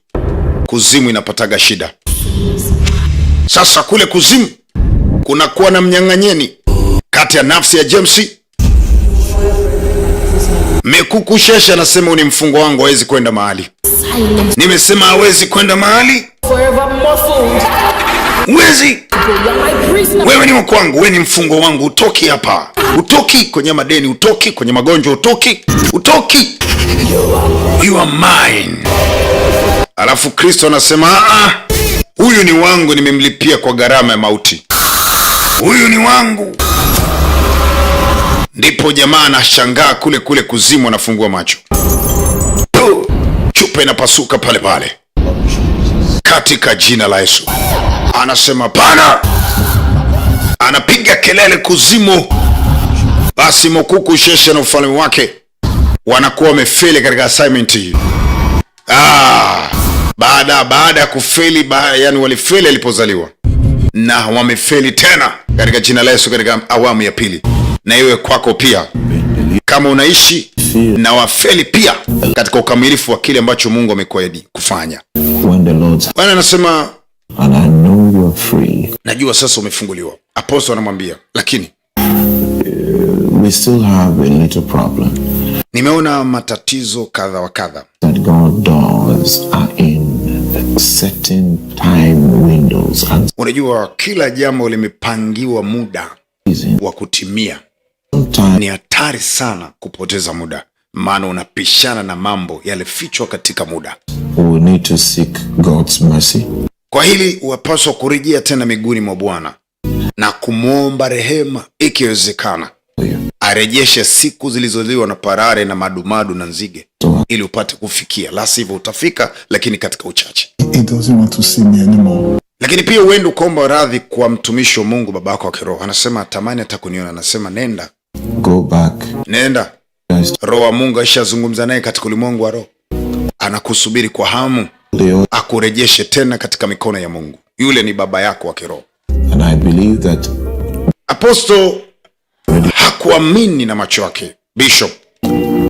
S2: kuzimu inapataga shida. Sasa kule kuzimu kuna kuwa na mnyang'anyeni kati ya nafsi ya James. Mekukushesha anasema ni mfungo wangu, hawezi kwenda mahali. Nimesema hawezi kwenda mahali. Uwezi. Wewe ni wakwangu, wewe ni mfungo wangu, utoki hapa. Utoki kwenye madeni, utoki kwenye magonjwa, utoki. You are mine. Alafu Kristo anasema huyu ni wangu, nimemlipia kwa gharama ya mauti. Huyu ni wangu. Ndipo jamaa anashangaa kule kuzimu, anafungua macho. Chupa inapasuka pale pale. Katika jina la Yesu. Anasema pana. Anapiga kelele kuzimu. Basi Mokuku Sheshe na ufalme wake wanakuwa wamefeli katika assignment hii. Baada ya kufeli, yani walifeli alipozaliwa, na wamefeli tena katika jina la Yesu katika awamu ya pili. Na iwe kwako pia, kama unaishi na wafeli pia katika ukamilifu wa kile ambacho Mungu amekuahidi kufanya. Bwana anasema
S1: And I know you're free.
S2: Najua sasa umefunguliwa. Apostle anamwambia, lakini
S1: we still have a little problem.
S2: Nimeona matatizo kadha wa kadha.
S1: That God does are in certain time windows. And
S2: unajua kila jambo limepangiwa muda wa kutimia. Ni hatari sana kupoteza muda, maana unapishana na mambo yalifichwa katika muda.
S1: We need to seek God's mercy.
S2: Kwa hili wapaswa kurejea tena miguuni mwa Bwana na kumuomba rehema ikiwezekana. Arejeshe siku zilizoliwa na parare na madumadu na nzige ili upate kufikia. La sivyo utafika lakini katika uchache.
S1: He doesn't want to see me anymore.
S2: Lakini pia uende ukaomba radhi kwa mtumishi wa Mungu babako wa kiroho. Anasema atamani atakuniona. Anasema nenda.
S1: Go back.
S2: Nenda. Roho wa Mungu ashazungumza naye katika ulimwengu wa roho. Anakusubiri kwa hamu. Akurejeshe tena katika mikono ya Mungu. Yule ni baba yako wa kiroho.
S1: And I believe that
S2: Apostle hakuamini na macho yake. Bishop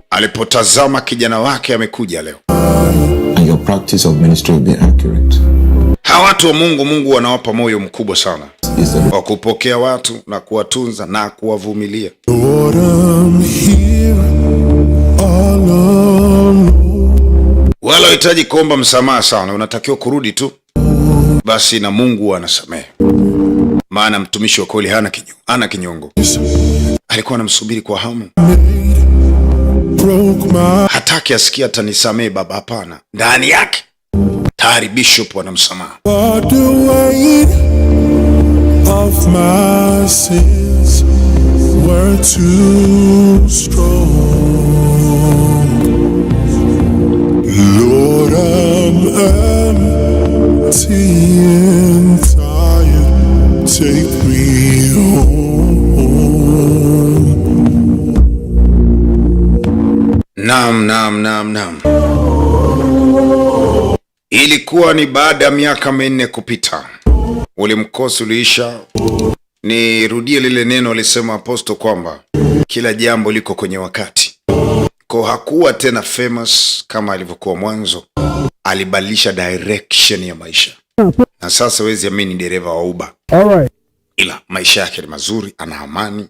S2: alipotazama kijana wake amekuja leo.
S1: And your practice of ministry will be accurate.
S2: Hawa watu wa Mungu wanawapa moyo mkubwa sana wa kupokea watu na kuwatunza na kuwavumilia. Wala hitaji kuomba msamaha sana, unatakiwa kurudi tu basi na Mungu anasamehe. Maana mtumishi wa kweli hana kinyongo. Alikuwa anamsubiri kwa hamu. Hataki asikia atanisamehe baba, hapana. Ndani yake tayari bishop anamsamaha.
S8: Of my sins were too strong. Lord, I'm empty and tired. Take me home.
S2: Naam. Ilikuwa ni baada ya miaka 4 kupita. Ule mkosi uliisha. Nirudie lile neno alisema Apostle kwamba kila jambo liko kwenye wakati. Kwa hakuwa tena famous kama alivyokuwa mwanzo. Alibadilisha direction ya maisha. Na sasa wezi amini dereva wa Uber.
S13: Alright.
S2: Ila maisha yake ni mazuri, ana amani.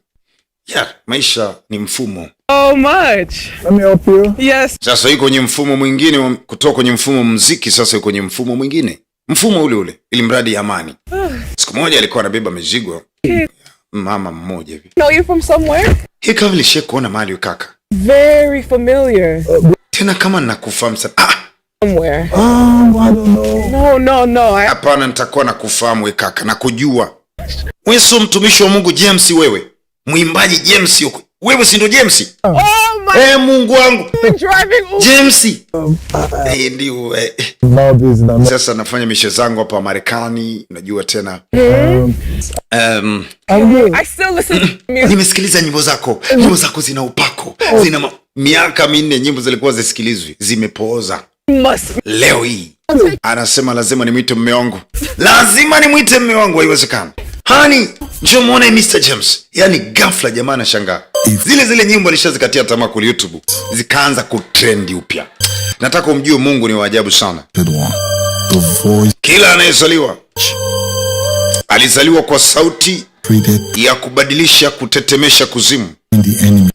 S2: Maisha ni mfumo.
S15: So much.
S13: Let me help you.
S15: Yes.
S2: Sasa yuko kwenye mfumo mwingine, kutoka kwenye mfumo muziki sasa yuko kwenye mfumo mwingine. Mfumo ule ili mradi ya amani. Siku moja alikuwa anabeba mizigo. Mama mmoja hivi.
S15: Know you from somewhere?
S2: Hika vilishe kuona mahali ukaka.
S15: Very familiar.
S2: Tena kama nakufahamu sana.
S15: Somewhere.
S13: I don't know.
S15: No.
S2: Hapana, nitakuwa nakufahamu kaka na kujua. Wewe sio mtumishi wa Mungu James wewe. Mwimbaji James yuko. Wewe si ndo James?
S15: Oh my.
S2: Mungu wangu.
S15: Driving
S2: James. Ndio. Sasa nafanya mishe zangu hapa Marekani, unajua tena.
S15: I still listen to music.
S2: Nimesikiliza nyimbo zako. Nyimbo zako zina upako. Zina miaka 4 nyimbo zilikuwa zisikilizwi, zimepooza. Leo hii anasema lazima nimwite mume wangu. Lazima nimwite mume wangu, haiwezekani. Honey, njoo muone Mr. James. Yaani ghafla jamaa anashangaa. Zile nyimbo alishazikatia tamaa kule YouTube. Zikaanza kutrendi upya. Nataka umjue Mungu ni wa ajabu sana. Kila anayezaliwa alizaliwa kwa sauti ya kubadilisha, kutetemesha kuzimu.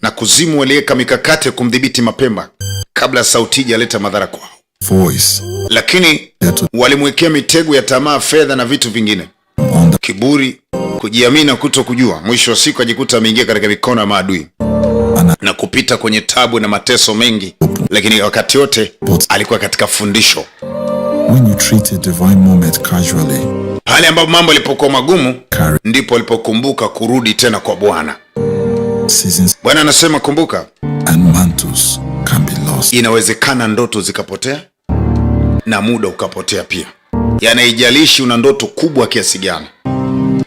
S2: Na kuzimu waliweka mikakati ya kumdhibiti mapema kabla sauti ijaleta madhara kwao. Lakini walimwekea mitego ya tamaa, fedha na vitu vingine. Kiburi, kujiamini na kutokujua. Mwisho wa siku ajikuta ameingia katika mikono ya maadui na kupita kwenye tabu na mateso mengi, lakini wakati wote alikuwa katika fundisho.
S1: When you treat a divine moment casually,
S2: pale ambapo mambo yalipokuwa magumu, ndipo alipokumbuka kurudi tena kwa Bwana. Bwana anasema kumbuka,
S1: and mantles can be lost.
S2: Inawezekana ndoto zikapotea na muda ukapotea pia. Yaani haijalishi una ndoto kubwa kiasi gani,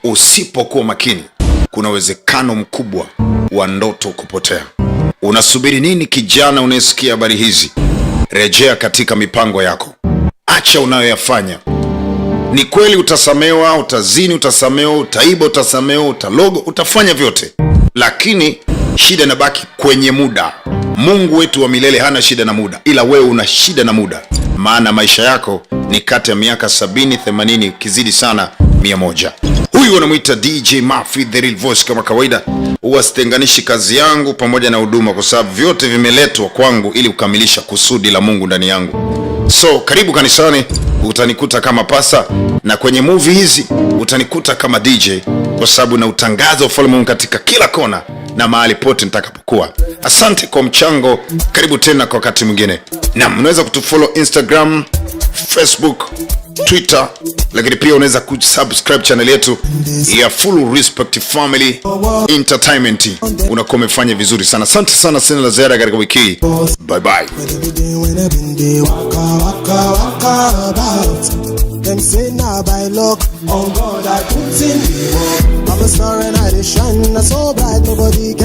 S2: usipokuwa makini kuna uwezekano mkubwa wa ndoto kupotea. Unasubiri nini kijana unayesikia habari hizi? Rejea katika mipango yako. Acha unayoyafanya. Ni kweli utasamewa, utazini utasamewa, utaiba utasamewa, utalogo, utafanya vyote. Lakini shida inabaki kwenye muda. Mungu wetu wa milele hana shida na muda, ila wewe una shida na muda. Maana maisha yako ni kati ya miaka 70, 80, kizidi sana 100. Huyu anamuita DJ Murphy the real voice. Kama kawaida huwa sitenganishi kazi yangu pamoja na huduma, kwa sababu vyote vimeletwa kwangu ili kukamilisha kusudi la Mungu ndani yangu. So karibu kanisani, utanikuta kama pasa, na kwenye movie hizi utanikuta kama DJ, kwa sababu na utangaza ufalme wa Mungu katika kila kona na mahali pote nitakapokuwa. Asante kwa mchango, karibu tena kwa wakati mwingine. Na mnaweza kutufollow Instagram, Facebook, Twitter, lakini pia unaweza kusubscribe channel yetu ya Full Respect Family Entertainment. Unakuwa umefanya vizuri sana. Asante sana, sina la ziada katika wiki hii. Bye bye.
S12: Them say now by luck, on God I put in the work. I'm a star and I shine, so bright nobody can